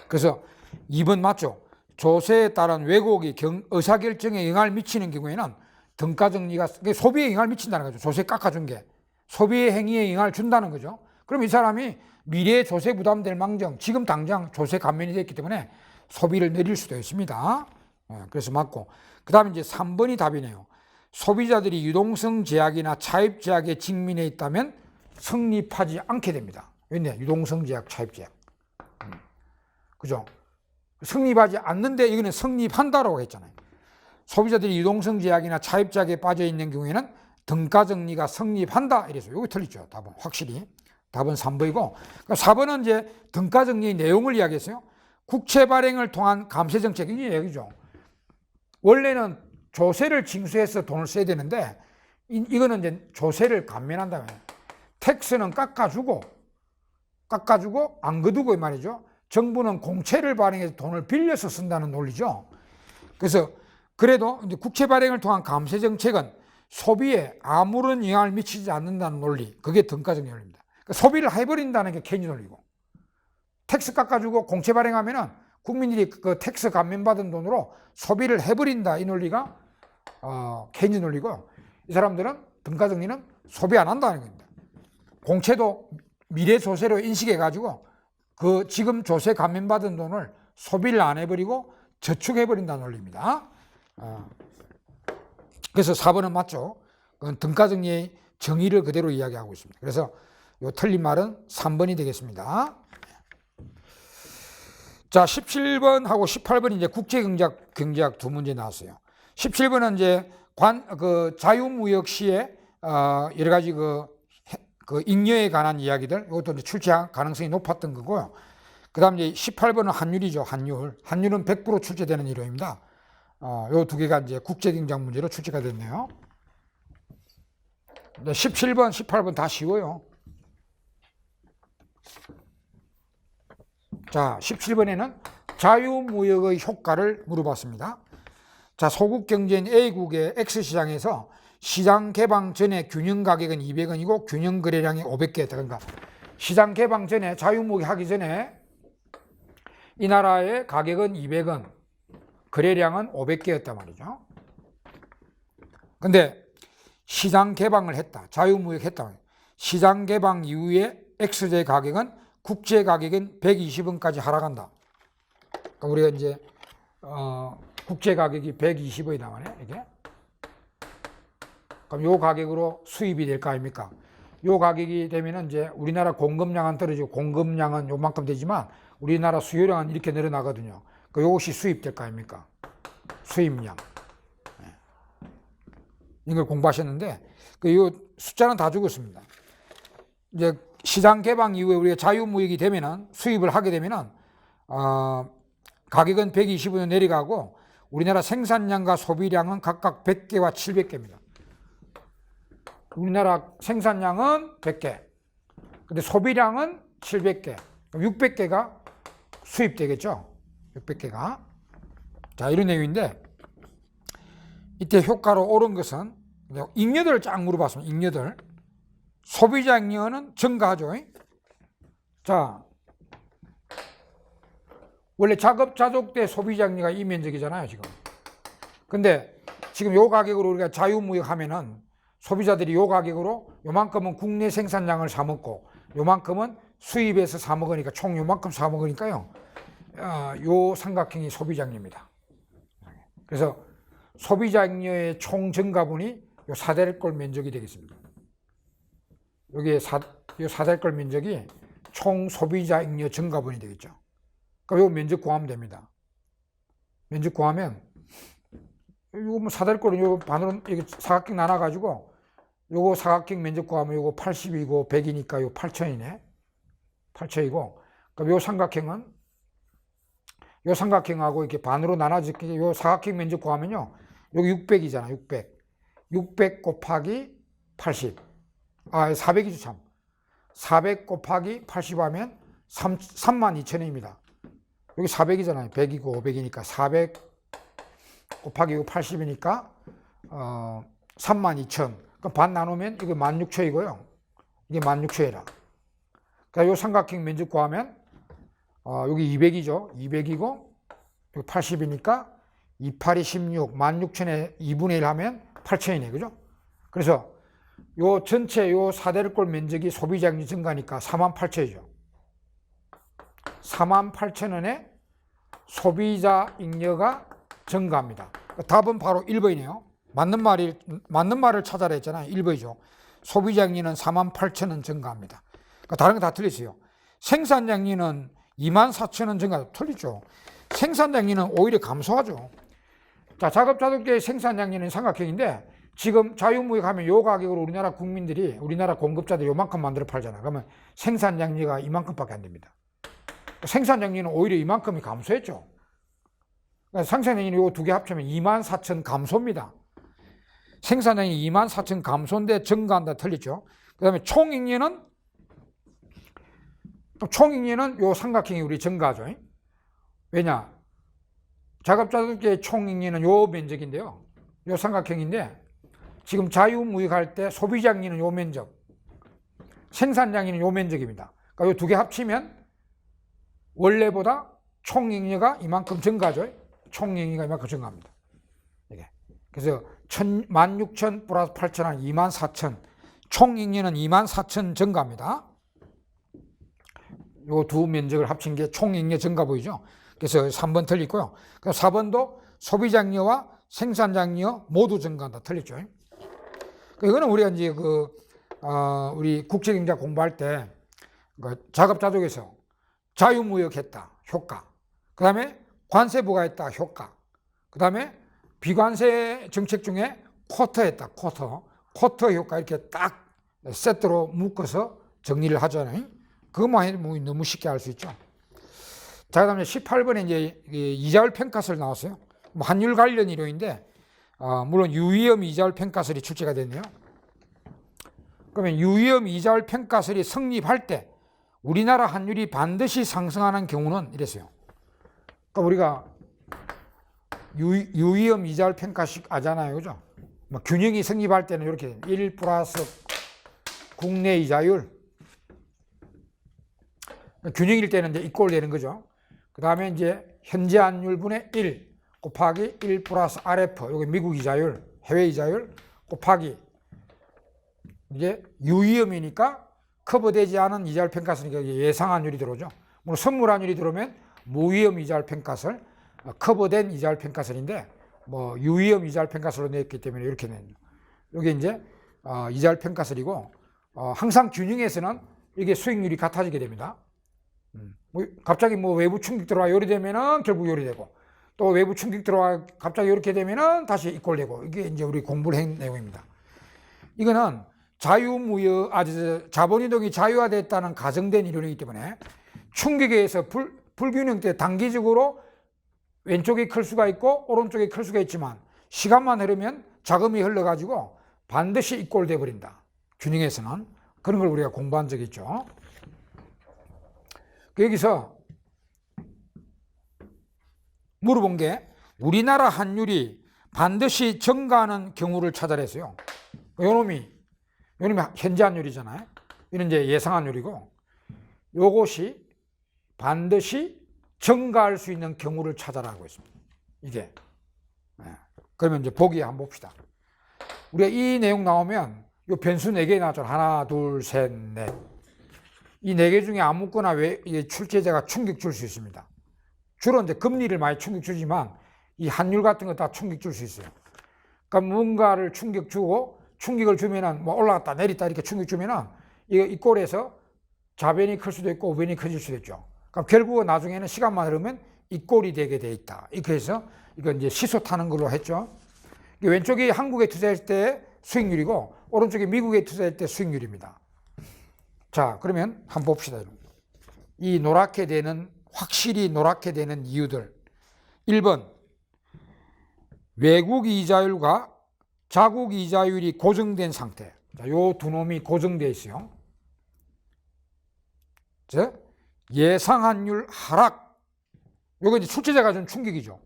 그래서 2번 맞죠? 조세에 따른 왜곡이 의사결정에 영향을 미치는 경우에는 등가 정리가 소비에 영향을 미친다는 거죠. 조세 깎아준 게 소비의 행위에 영향을 준다는 거죠. 그럼 이 사람이 미래에 조세 부담될 망정 지금 당장 조세 감면이 됐기 때문에 소비를 내릴 수도 있습니다. 그래서 맞고 그 다음에 이제 3번이 답이네요. 소비자들이 유동성 제약이나 차입 제약에 직면해 있다면 성립하지 않게 됩니다. 왜냐? 유동성 제약, 차입 제약. 그죠? 성립하지 않는데 이거는 성립한다라고 했잖아요. 소비자들이 유동성 제약이나 차입 제약에 빠져 있는 경우에는 등가 정리가 성립한다. 이래서 이거 틀리죠. 답은 확실히. 답은 3번이고 4번은 이제 등가 정리의 내용을 이야기했어요. 국채 발행을 통한 감세 정책 이 얘기죠. 원래는 조세를 징수해서 돈을 써야 되는데 이거는 이제 조세를 감면한다면 텍스는 깎아주고 안 거두고 이 말이죠. 정부는 공채를 발행해서 돈을 빌려서 쓴다는 논리죠. 그래서 그래도 이제 국채 발행을 통한 감세 정책은 소비에 아무런 영향을 미치지 않는다는 논리, 그게 등가 정리 논리입니다. 그러니까 소비를 해버린다는 게 케인즈 논리고, 텍스 깎아주고 공채 발행하면은 국민들이 그 텍스 감면받은 돈으로 소비를 해버린다 이 논리가 케인즈 논리고, 이 사람들은 등가 정리는 소비 안 한다는 겁니다. 공채도 미래 조세로 인식해가지고 그 지금 조세 감면받은 돈을 소비를 안 해버리고 저축해버린다는 논리입니다. 그래서 4번은 맞죠. 그건 등가 정리의 정의를 그대로 이야기하고 있습니다. 그래서 요 틀린 말은 3번이 되겠습니다. 자, 17번하고 18번이 이제 국제경제학 두 문제 나왔어요. 17번은 이제 자유무역 시에 여러 가지 그 잉여에 관한 이야기들, 이것도 이제 출제할 가능성이 높았던 거고요. 그 다음 이제 18번은 환율이죠. 환율은 100% 출제되는 이론입니다. 요 두 개가 이제 국제경제학 문제로 출제가 됐네요. 17번, 18번 다 쉬워요. 자, 17번에는 자유무역의 효과를 물어봤습니다. 자, 소국 경제인 A국의 X시장에서 시장 개방 전에 균형 가격은 200원이고 균형 거래량이 500개. 그러니까 시장 개방 전에 자유무역 하기 전에 이 나라의 가격은 200원, 거래량은 500개였단 말이죠. 근데 시장 개방을 했다. 자유무역 했다. 시장 개방 이후에 X제 가격은 국제 가격은 120원까지 하락한다. 그러니까 우리가 이제 국제 가격이 120원이다 말이에요. 이게. 그럼 요 가격으로 수입이 될 거 아닙니까? 요 가격이 되면은 이제 우리나라 공급량은 떨어지고 공급량은 요만큼 되지만 우리나라 수요량은 이렇게 늘어나거든요. 그 요것이 수입될 거 아닙니까? 수입량. 이걸 공부하셨는데 요 숫자는 다 죽었습니다. 이제 시장 개방 이후에 우리가 자유무역이 되면은 수입을 하게 되면은 가격은 120원 내려가고 우리나라 생산량과 소비량은 각각 100개와 700개입니다. 우리나라 생산량은 100개, 근데 소비량은 700개, 600개가 수입되겠죠. 600개가. 자, 이런 내용인데 이때 효과로 옳은 것은 잉여들을 쫙 물어봤습니다. 잉여들. 소비자 잉여는 증가하죠. 자, 원래 자급자족 때 소비자 잉여가 이 면적이잖아요, 지금. 근데 지금 요 가격으로 우리가 자유무역 하면은 소비자들이 요 가격으로 요만큼은 국내 생산량을 사 먹고 요만큼은 수입해서 사 먹으니까 총 요만큼 사 먹으니까요. 요 삼각형이 소비자 잉여입니다. 그래서 소비자 잉여의 총 증가분이 요 4대꼴 면적이 되겠습니다. 여기에 요 4대꼴 면적이 총 소비자 잉여 증가분이 되겠죠. 그럼 요 면적 구하면 됩니다. 면적 구하면 요거 뭐 4대꼴은 요 반으로 이렇게 사각형 나눠가지고 요거 사각형 면적 구하면 요거 80이고 100이니까 요 8천이네. 8천이고 그럼 요 삼각형하고 이렇게 반으로 나눠지게 요 사각형 면적 구하면요. 여기 600이잖아. 600 곱하기 80. 400이죠, 참. 400 곱하기 80 하면 32,000원입니다. 여기 400이잖아요. 100이고 500이니까 400 곱하기 80이니까 32,000. 그럼 반 나누면 이거 16,000이고요. 이게 16,000이라. 그러니까 요 삼각형 면적 구하면 여기 200이죠. 200이고 여기 80이니까 28이 16, 16,000에 2분의 1 하면 8,000이네. 그죠? 그래서 요 전체 요 4대꼴 면적이 소비자 잉여 증가니까 48,000이죠. 48,000원에 소비자 잉여가 증가합니다. 답은 바로 1번이네요. 맞는 말을 찾아라 했잖아요. 1번이죠. 소비자 잉여는 48,000원 증가합니다. 그러니까 다른 거 다 틀렸어요. 생산자 잉여는 24,000원 증가. 틀리죠. 생산자 잉여는 오히려 감소하죠. 자, 자급자족계의 생산자 잉여는 삼각형인데 지금 자유무역 하면 요 가격으로 우리나라 국민들이 우리나라 공급자들이 요만큼 만들어 팔잖아요. 그러면 생산자 잉여가 이만큼밖에 안 됩니다. 생산자 잉여는 오히려 이만큼이 감소했죠. 그러니까 생산자 잉여는 요 두 개 합치면 24,000 감소입니다. 생산자 잉여 24,000 감소인데 증가한다. 틀렸죠. 그 다음에 총잉여는 요 삼각형이 우리 증가하죠. 왜냐? 자급자족계의 총잉여는 요 면적인데요. 요 삼각형인데 지금 자유무역할 때 소비자 잉여는 요 면적, 생산자 잉여는 요 면적입니다. 그러니까 요 두 개 합치면 원래보다 총잉여가 이만큼 증가하죠. 총잉여가 이만큼 증가합니다. 이게. 그래서 16,000 플러스 8,000은 24,000, 총잉여는 24,000 증가합니다. 요 두 면적을 합친 게 총잉여 증가 보이죠. 그래서 3번 틀리고요. 4번도 소비자 잉여와 생산자 잉여 모두 증가한다. 틀렸죠. 이거는 우리가 이제 우리 국제경제 공부할 때 자급자족에서 자유무역했다. 효과. 그 다음에 관세 부과했다. 효과. 그 다음에 비관세 정책 중에 쿼터했다. 쿼터 효과 이렇게 딱 세트로 묶어서 정리를 하잖아요. 그것만 해도 너무 쉽게 알 수 있죠. 자, 그 다음에 18번에 이제 이자율 평가설 나왔어요. 환율 관련 이론인데, 물론 유의엄 이자율 평가설이 출제가 됐네요. 그러면 유의엄 이자율 평가설이 성립할 때 우리나라 환율이 반드시 상승하는 경우는 이랬어요. 그러니까 우리가 유의엄 이자율 평가식 아잖아요. 그죠? 균형이 성립할 때는 이렇게 1 플러스 국내 이자율, 균형일 때는 이제 이꼴 되는 거죠. 그 다음에 이제 현재 환율분의 1 곱하기 1 플러스 RF, 여기 미국 이자율, 해외 이자율 곱하기 이제 유의엄이니까 커버되지 않은 이자율 평가서니까 예상 환율이 들어오죠. 물론 선물 환율이 들어오면 무위험 이자율 평가설, 커버된 이자율 평가설인데 뭐 유위험 이자율 평가설로 냈기 때문에 이렇게 냈죠. 이게 이제 이자율 평가설이고 항상 균형에서는 이게 수익률이 같아지게 됩니다. 갑자기 뭐 외부 충격 들어와 요리되면은 결국 요리되고 또 외부 충격 들어와 갑자기 이렇게 되면은 다시 이꼴되고 이게 이제 우리 공부를 한 내용입니다. 이거는 자본이동이 자유화됐다는 가정된 이론이기 때문에 충격에 의해서 불균형 때 단기적으로 왼쪽이 클 수가 있고 오른쪽이 클 수가 있지만 시간만 흐르면 자금이 흘러가지고 반드시 이꼴돼 버린다. 균형에서는 그런 걸 우리가 공부한 적이 있죠. 여기서 물어본 게 우리나라 환율이 반드시 증가하는 경우를 찾아냈어요. 요놈이 현재 환율이잖아요. 이는 이제 예상 환율이고 요것이 반드시 증가할 수 있는 경우를 찾아라고 있습니다. 이게. 그러면 이제 보기 한번 봅시다. 우리가 이 내용 나오면 요 변수 4개 나왔잖아요. 하나, 둘, 셋, 넷. 이 4개 중에 아무거나 출제자가 충격 줄 수 있습니다. 주로 이제 금리를 많이 충격 주지만 이 환율 같은 거 다 충격 줄 수 있어요. 그러니까 뭔가를 충격 주고 충격을 주면은 뭐 올라갔다 내렸다 이렇게 충격 주면은 이 꼴에서 좌변이 클 수도 있고 우변이 커질 수도 있죠. 그럼 결국은 나중에는 시간만 흐르면 이 꼴이 되게 돼 있다. 이렇게 해서 이건 이제 시소 타는 걸로 했죠. 왼쪽이 한국에 투자할 때 수익률이고 오른쪽이 미국에 투자할 때 수익률입니다. 자, 그러면 한번 봅시다. 이 노랗게 되는 확실히 노랗게 되는 이유들. 1번 외국 이자율과 자국 이자율이 고정된 상태. 요 두 놈이 고정되어 있어요. 즉 예상 환율 하락. 요거 이제 출제자가 준 충격이죠.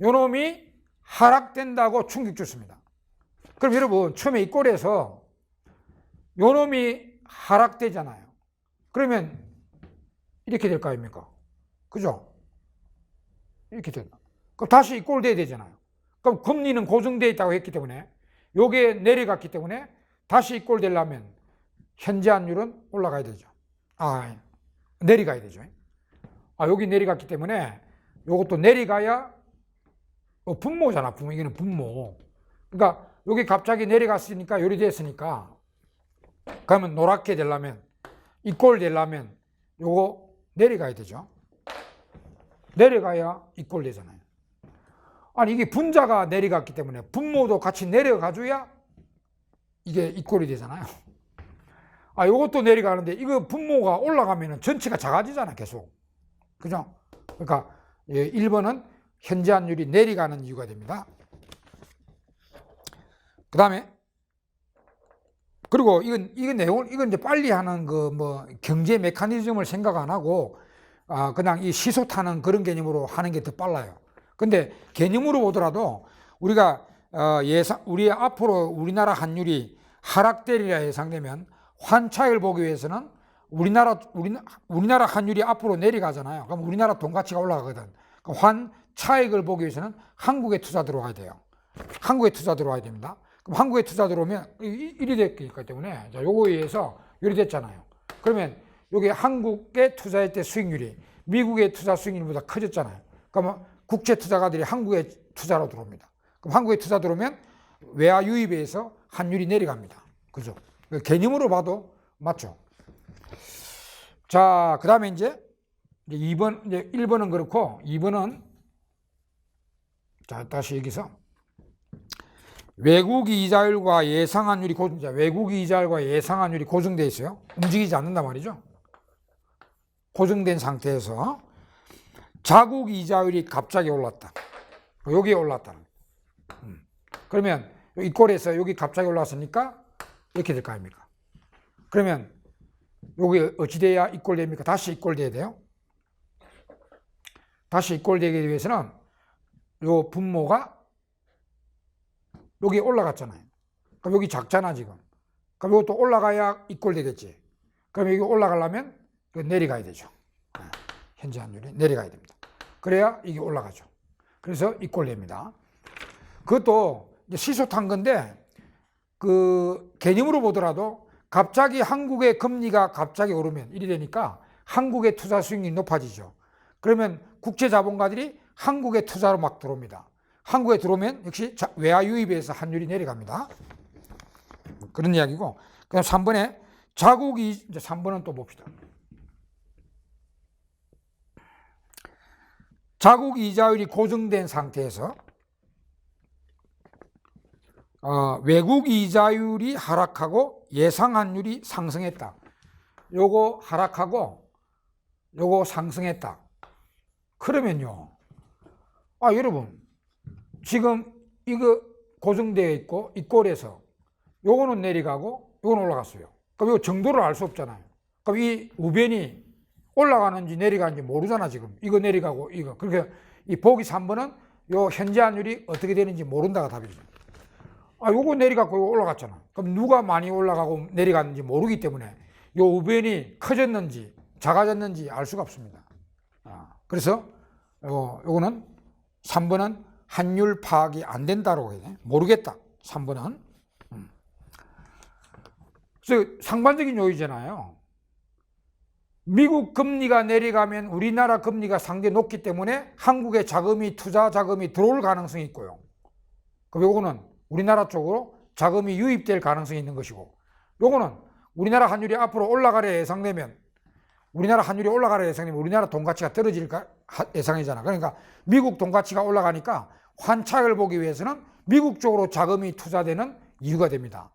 요 놈이 하락된다고 충격 줬습니다. 그럼 여러분 처음에 이 꼴에서 요 놈이 하락되잖아요. 그러면 이렇게 될 거 아닙니까? 그죠? 이렇게 된다. 그럼 다시 이 꼴 돼야 되잖아요. 그럼 금리는 고정되어 있다고 했기 때문에 요게 내려갔기 때문에 다시 이 꼴 되려면 현재 환율은 올라가야 되죠. 내려가야 되죠. 여기 내려갔기 때문에 요것도 내려가야 분모잖아. 분모. 이거는 분모. 그러니까 여기 갑자기 내려갔으니까 요리 됐으니까 그러면 노랗게 되려면 이 꼴 되려면 요거 내려가야 되죠. 내려가야 이 꼴 되잖아요. 아니 이게 분자가 내려갔기 때문에 분모도 같이 내려가줘야 이게 이 꼴이 되잖아요. 요것도 내려가는데 이거 분모가 올라가면 전체가 작아지잖아 계속. 그죠? 그러니까 1번은 현재 환율이 내려가는 이유가 됩니다. 그 다음에 그리고 이건 내용을 이건 이제 빨리 하는 그 뭐 경제 메커니즘을 생각 안 하고 그냥 이 시소 타는 그런 개념으로 하는 게 더 빨라요. 근데 개념으로 보더라도 우리가 우리 앞으로 우리나라 환율이 하락되리라 예상되면 환차익을 보기 위해서는 우리나라 환율이 앞으로 내려가잖아요. 그럼 우리나라 돈 가치가 올라가거든. 그럼 환차익을 보기 위해서는 한국에 투자 들어와야 돼요. 한국에 투자 들어와야 됩니다. 그럼 한국에 투자 들어오면 일이 됐기 때문에 요거에 의해서 요리 됐잖아요. 그러면 여기 한국에 투자할 때 수익률이 미국의 투자 수익률보다 커졌잖아요. 그러면 국제 투자가들이 한국에 투자로 들어옵니다. 그럼 한국에 투자 들어오면 외화 유입에 의해서 환율이 내려갑니다. 그죠? 개념으로 봐도 맞죠? 자, 그 다음에 이제 2번, 이제 1번은 그렇고 2번은 자, 다시 여기서 외국 이자율과 예상 환율이 외국 이자율과 예상 환율이 고정되어 있어요. 움직이지 않는단 말이죠. 고정된 상태에서 자국 이자율이 갑자기 올랐다. 여기에 올랐다. 그러면 이 꼴에서 여기 갑자기 올랐으니까 이렇게 될 거 아닙니까? 그러면 여기 어찌 돼야 이 꼴 됩니까? 다시 이 꼴 돼야 돼요. 다시 이 꼴 되기 위해서는 요 분모가 여기 올라갔잖아요. 그럼 여기 작잖아 지금. 그럼 이것도 올라가야 이 꼴 되겠지. 그럼 여기 올라가려면 내려가야 되죠. 현재 환율이 내려가야 됩니다. 그래야 이게 올라가죠. 그래서 이 꼴 됩니다. 그것도 이제 시소탄 건데 그 개념으로 보더라도 갑자기 한국의 금리가 갑자기 오르면 이리 되니까 한국의 투자 수익률이 높아지죠. 그러면 국제 자본가들이 한국에 투자로 막 들어옵니다. 한국에 들어오면 역시 외화 유입에서 환율이 내려갑니다. 그런 이야기고. 그다음 3번에 자국이 이제 3번은 또 봅시다. 자국 이자율이 고정된 상태에서 외국 이자율이 하락하고 예상 환율이 상승했다. 요거 하락하고 요거 상승했다. 그러면요. 여러분 지금 이거 고정되어 있고 이 꼴에서 요거는 내려가고 요거는 올라갔어요. 그럼 이 정도를 알 수 없잖아요. 그럼 이 우변이 올라가는지 내려가는지 모르잖아 지금. 이거 내려가고 이거. 그러니까 이 보기 3번은 요 현재 환율이 어떻게 되는지 모른다가 답이죠. 요거 내려가고 요거 올라갔잖아. 그럼 누가 많이 올라가고 내려갔는지 모르기 때문에 요 우변이 커졌는지 작아졌는지 알 수가 없습니다. 그래서 요거는 3번은 환율 파악이 안 된다고 해야 돼. 모르겠다. 3번은. 그래서 상반적인 요인이잖아요. 미국 금리가 내려가면 우리나라 금리가 상당히 높기 때문에 한국의 자금이 투자 자금이 들어올 가능성이 있고요. 그럼 요거는 우리나라 쪽으로 자금이 유입될 가능성이 있는 것이고, 요거는 우리나라 환율이 앞으로 올라가려 예상되면 우리나라 돈 가치가 떨어질 예상이잖아. 그러니까 미국 돈 가치가 올라가니까 환차익을 보기 위해서는 미국 쪽으로 자금이 투자되는 이유가 됩니다.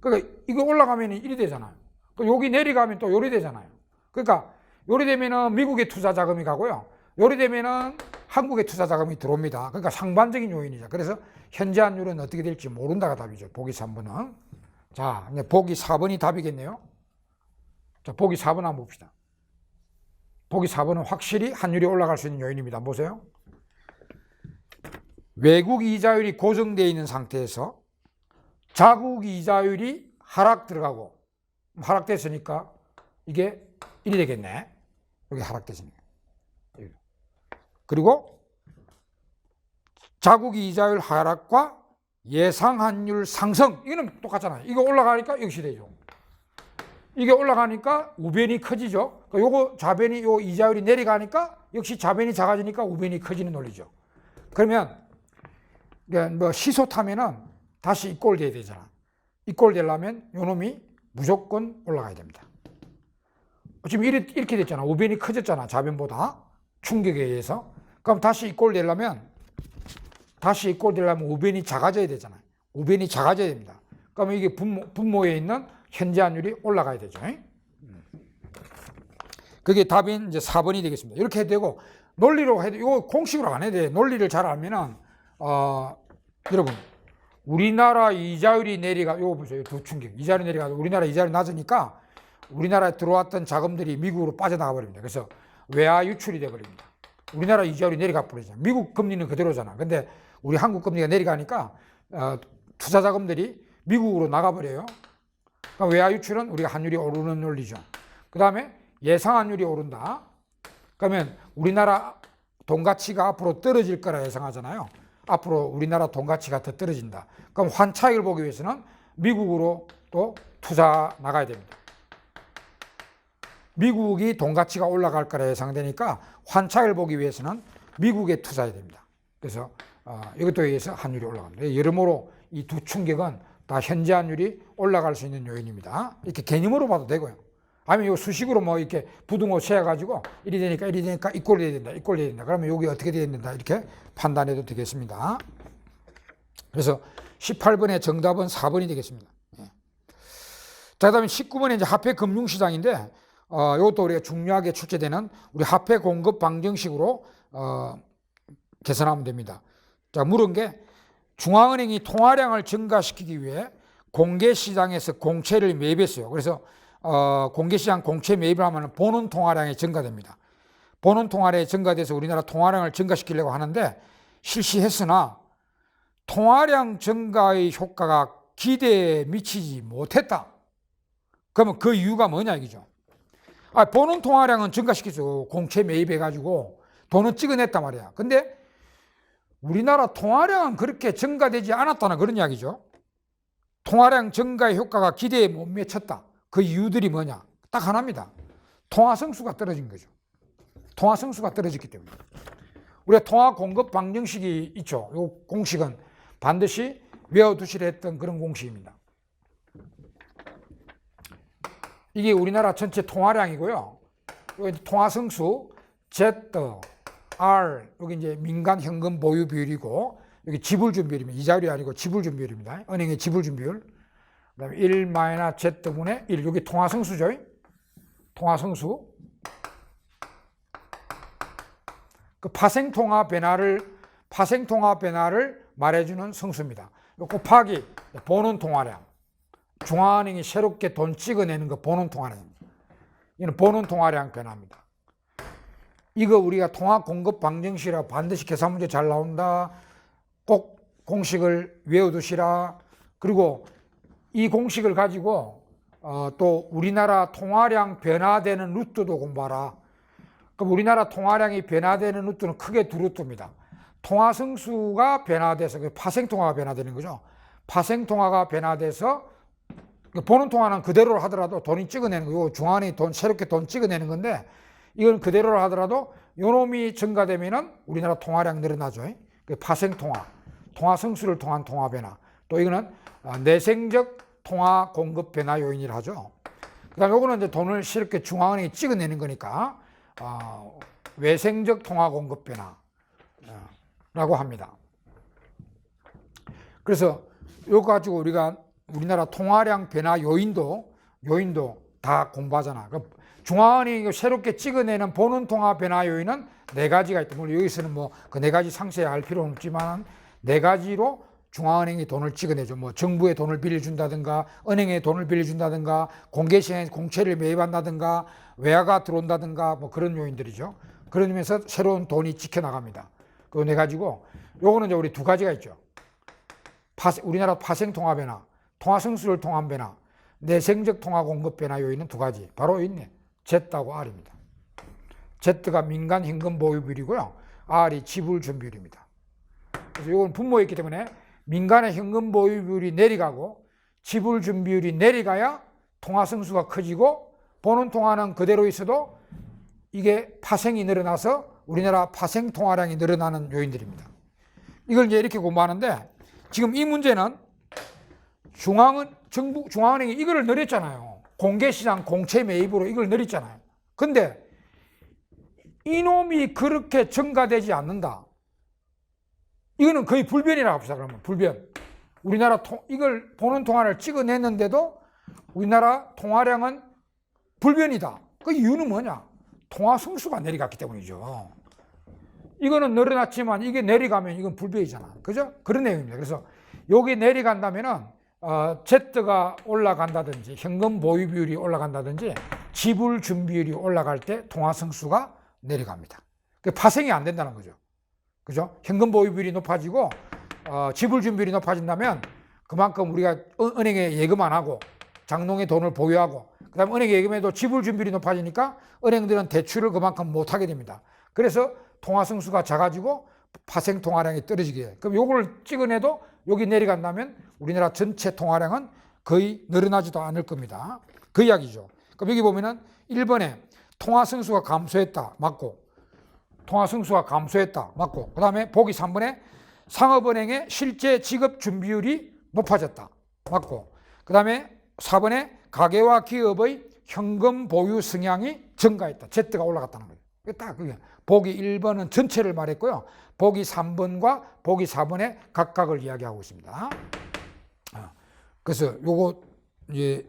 그러니까 이거 올라가면 이리 되잖아요. 여기 내려가면 또 요리 되잖아요. 그러니까 요리 되면은 미국의 투자 자금이 가고요. 요리 되면은 한국의 투자 자금이 들어옵니다. 그러니까 상반적인 요인이죠. 그래서 현재 환율은 어떻게 될지 모른다가 답이죠. 보기 3번은. 자, 이제 보기 4번이 답이겠네요. 자, 보기 4번 한번 봅시다. 보기 4번은 확실히 환율이 올라갈 수 있는 요인입니다. 보세요. 외국 이자율이 고정되어 있는 상태에서 자국 이자율이 하락 들어가고, 하락됐으니까 이게 1이 되겠네. 여기 하락됐으니까. 그리고 자국 이자율 하락과 예상 환율 상승, 이거는 똑같잖아요. 이거 올라가니까 역시 되죠. 이게 올라가니까 우변이 커지죠. 요거 좌변이 요 이자율이 내려가니까 역시 좌변이 작아지니까 우변이 커지는 논리죠. 그러면 뭐 시소 타면은 다시 이 꼴 돼야 되잖아. 이 꼴 되려면 요 놈이 무조건 올라가야 됩니다. 지금 이렇게 됐잖아. 우변이 커졌잖아. 좌변보다 충격에 의해서. 그럼 다시 이 꼴 되려면 우변이 작아져야 되잖아요. 우변이 작아져야 됩니다. 그러면 이게 분모에 있는 현재 환율이 올라가야 되죠. 그게 답인 이제 4번이 되겠습니다. 이렇게 해도 되고, 논리로 해도, 이거 공식으로 안 해도 돼. 논리를 잘 알면은, 여러분, 우리나라 이자율이 요거 보세요. 두 충격. 이자율이 내려가도 우리나라 이자율이 낮으니까 우리나라에 들어왔던 자금들이 미국으로 빠져나가 버립니다. 그래서 외화 유출이 돼 버립니다. 우리나라 이자율이 내려가 버리죠. 미국 금리는 그대로잖아. 근데 우리 한국 금리가 내려가니까 투자 자금들이 미국으로 나가 버려요. 그러니까 외화 유출은 우리가 환율이 오르는 논리죠. 그 다음에 예상 환율이 오른다. 그러면 우리나라 돈 가치가 앞으로 떨어질 거라 예상하잖아요. 앞으로 우리나라 돈 가치가 더 떨어진다. 그럼 환차익을 보기 위해서는 미국으로 또 투자 나가야 됩니다. 미국이 돈 가치가 올라갈 거라 예상되니까 환차익을 보기 위해서는 미국에 투자해야 됩니다. 그래서 이것도 의해서 환율이 올라갑니다. 여러모로 이 두 충격은 다 현재 환율이 올라갈 수 있는 요인입니다. 이렇게 개념으로 봐도 되고요. 아니면 이 수식으로 뭐 이렇게 부등호 세어가지고 이리 되니까 이 꼴이 돼야 된다. 이 꼴이 돼야 된다. 그러면 여기 어떻게 돼야 된다. 이렇게 판단해도 되겠습니다. 그래서 18번의 정답은 4번이 되겠습니다. 자, 그 다음에 19번에 이제 화폐 금융시장인데, 이것도 우리가 중요하게 출제되는 우리 화폐 공급 방정식으로, 계산하면 됩니다. 자, 물은 게 중앙은행이 통화량을 증가시키기 위해 공개시장에서 공채를 매입했어요. 그래서, 공개시장 공채 매입을 하면 보는 통화량이 증가됩니다. 보는 통화량이 증가돼서 우리나라 통화량을 증가시키려고 하는데 실시했으나 통화량 증가의 효과가 기대에 미치지 못했다. 그러면 그 이유가 뭐냐 이거죠. 보는 통화량은 증가시키죠. 공채 매입해가지고 돈은 찍어냈단 말이야. 근데 우리나라 통화량은 그렇게 증가되지 않았다는 그런 이야기죠. 통화량 증가의 효과가 기대에 못 미쳤다. 그 이유들이 뭐냐? 딱 하나입니다. 통화성수가 떨어진 거죠. 통화성수가 떨어졌기 때문에. 우리가 통화 공급 방정식이 있죠. 이 공식은 반드시 외워두시라 했던 그런 공식입니다. 이게 우리나라 전체 통화량이고요. 여기 통화성수 Z, R, 여기 이제 민간 현금 보유 비율이고, 여기 지불준 비율입니다. 이자율이 아니고 지불준 비율입니다. 은행의 지불준 비율. 그다음에 1-Z분의 1, 여기 통화성수죠. 통화성수. 그 파생통화 변화를 말해주는 성수입니다. 곱하기 보는 통화량. 중앙은행이 새롭게 돈 찍어내는 거 보는 통화량입니다. 이는 보는 통화량 변화입니다. 이거 우리가 통화 공급 방정식이라 반드시 계산 문제 잘 나온다. 꼭 공식을 외워두시라. 그리고 이 공식을 가지고 또 우리나라 통화량 변화되는 루트도 공부하라. 그럼 우리나라 통화량이 변화되는 루트는 크게 두 루트입니다. 통화성수가 변화돼서 파생통화가 변화되는 거죠. 파생통화가 변화돼서 보는 통화는 그대로 하더라도 돈이 찍어내는 거고, 중앙은행이 새롭게 돈 찍어내는 건데, 이건 그대로 하더라도 요놈이 증가되면은 우리나라 통화량 늘어나죠. 파생통화, 통화성수를 통한 통화 변화. 또 이거는 내생적 통화 공급 변화 요인이라 하죠. 그 다음에 요거는 이제 돈을 새롭게 중앙은행이 찍어내는 거니까 외생적 통화 공급 변화라고 합니다. 그래서 요거 가지고 우리가 우리나라 통화량 변화 요인도 다 공부하잖아. 중앙은행이 새롭게 찍어내는 보는 통화 변화 요인은 4가지가 있다. 물론 여기서는 뭐 그 4가지 상세히 알 필요는 없지만 4가지로 중앙은행이 돈을 찍어내죠. 뭐 정부에 돈을 빌려준다든가, 은행에 돈을 빌려준다든가, 공개시장에 공채를 매입한다든가, 외화가 들어온다든가, 뭐 그런 요인들이죠. 그러면서 새로운 돈이 찍혀나갑니다. 그거 4가지고, 요거는 이제 우리 2가지가 있죠. 우리나라 파생통화 변화, 통화성수를 통한 변화, 내생적 통화 공급 변화 요인은 2가지. 바로 있네. Z하고 R입니다. Z가 민간 현금 보유 비율이고요. R이 지불 준비율입니다. 그래서 이건 분모에 있기 때문에 민간의 현금 보유 비율이 내려가고 지불 준비율이 내려가야 통화성수가 커지고, 보는 통화는 그대로 있어도 이게 파생이 늘어나서 우리나라 파생 통화량이 늘어나는 요인들입니다. 이걸 이제 이렇게 공부하는데, 지금 이 문제는 중앙은행이 이거를 늘렸잖아요. 공개시장 공채 매입으로 이걸 늘렸잖아요. 근데 이놈이 그렇게 증가되지 않는다. 이거는 거의 불변이라고 합시다. 그러면 불변. 우리나라 이걸 보는 통화를 찍어냈는데도 우리나라 통화량은 불변이다. 그 이유는 뭐냐? 통화 성수가 내려갔기 때문이죠. 이거는 늘어났지만 이게 내려가면 이건 불변이잖아. 그죠? 그런 내용입니다. 그래서 여기 내려간다면은 Z가 올라간다든지 현금 보유 비율이 올라간다든지 지불 준비율이 올라갈 때 통화 성수가 내려갑니다. 파생이 안 된다는 거죠. 그죠? 현금 보유 비율이 높아지고 지불 준비율이 높아진다면 그만큼 우리가 은행에 예금 안 하고 장롱에 돈을 보유하고, 그다음에 은행 예금에도 지불 준비율이 높아지니까 은행들은 대출을 그만큼 못 하게 됩니다. 그래서 통화 성수가 작아지고 파생 통화량이 떨어지게 해요. 그럼 요걸 찍어내도 여기 내려간다면 우리나라 전체 통화량은 거의 늘어나지도 않을 겁니다. 그 이야기죠. 그럼 여기 보면은 1번에 통화 성수가 감소했다. 맞고. 통화 성수가 감소했다. 맞고. 그 다음에 보기 3번에 상업은행의 실제 지급 준비율이 높아졌다. 맞고. 그 다음에 4번에 가계와 기업의 현금 보유 성향이 증가했다. Z가 올라갔다는 거예요. 딱 그게. 보기 1번은 전체를 말했고요. 보기 3번과 보기 4번에 각각을 이야기하고 있습니다. 그래서 요거 이제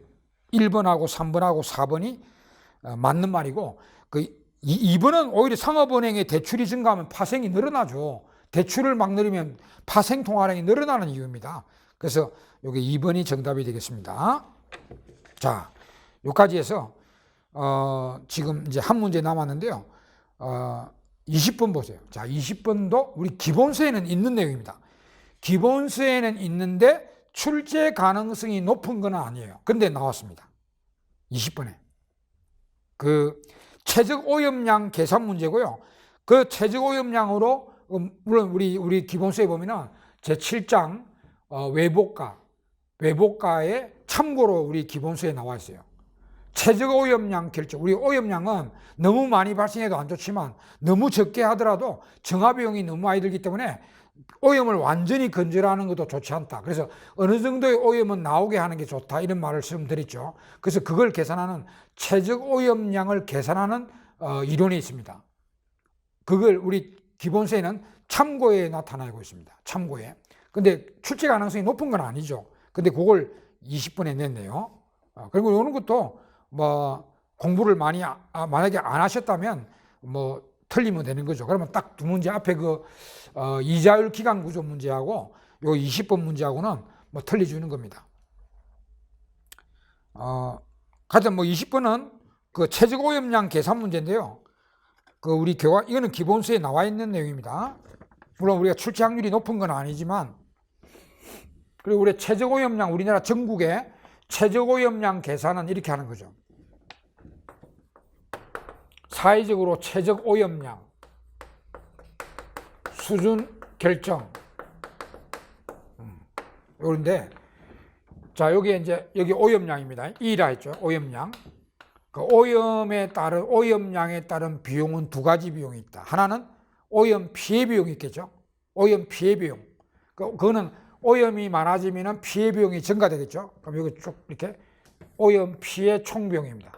1번하고 3번하고 4번이 맞는 말이고, 그 2번은 오히려 상업은행의 대출이 증가하면 파생이 늘어나죠. 대출을 막 늘리면 파생 통화량이 늘어나는 이유입니다. 그래서 요게 2번이 정답이 되겠습니다. 자, 여기까지 해서 지금 이제 한 문제 남았는데요. 20번 보세요. 자, 20번도 우리 기본서에는 있는 내용입니다. 기본서에는 있는데 출제 가능성이 높은 건 아니에요. 근데 나왔습니다. 20번에. 그 최적 오염량 계산 문제고요. 그 최적 오염량으로 물론 우리 기본서에 보면은 제7장 외복가에 참고로 우리 기본서에 나와 있어요. 최적 오염량 결정. 우리 오염량은 너무 많이 발생해도 안 좋지만 너무 적게 하더라도 정화 비용이 너무 많이 들기 때문에 오염을 완전히 건절하는 것도 좋지 않다. 그래서 어느 정도의 오염은 나오게 하는 게 좋다. 이런 말씀드렸죠. 그래서 그걸 계산하는 최적 오염량을 계산하는 이론이 있습니다. 그걸 우리 기본서에는 참고에 나타나고 있습니다. 참고에. 근데 출제 가능성이 높은 건 아니죠. 근데 그걸 20분에 냈네요. 그리고 이런 것도 뭐 공부를 많이 만약에 안 하셨다면 뭐 틀리면 되는 거죠. 그러면 딱 두 문제 앞에 그 이자율 기간 구조 문제하고 요 20번 문제하고는 뭐 틀려주는 겁니다. 가장 뭐 20번은 그 최적 오염량 계산 문제인데요. 그 우리 교과 이거는 기본서에 나와 있는 내용입니다. 물론 우리가 출제 확률이 높은 건 아니지만 그리고 우리 최적 오염량 우리나라 전국의 최적 오염량 계산은 이렇게 하는 거죠. 사회적으로 최적 오염량 수준 결정. 그런데 자 여기 이제 여기 오염량입니다. E라 했죠. 오염량. 그 오염량에 따른 비용은 두 가지 비용이 있다. 하나는 오염 피해 비용이 있겠죠. 오염 피해 비용. 그거는 오염이 많아지면 피해 비용이 증가되겠죠. 그럼 여기 쭉 이렇게 오염 피해 총 비용입니다.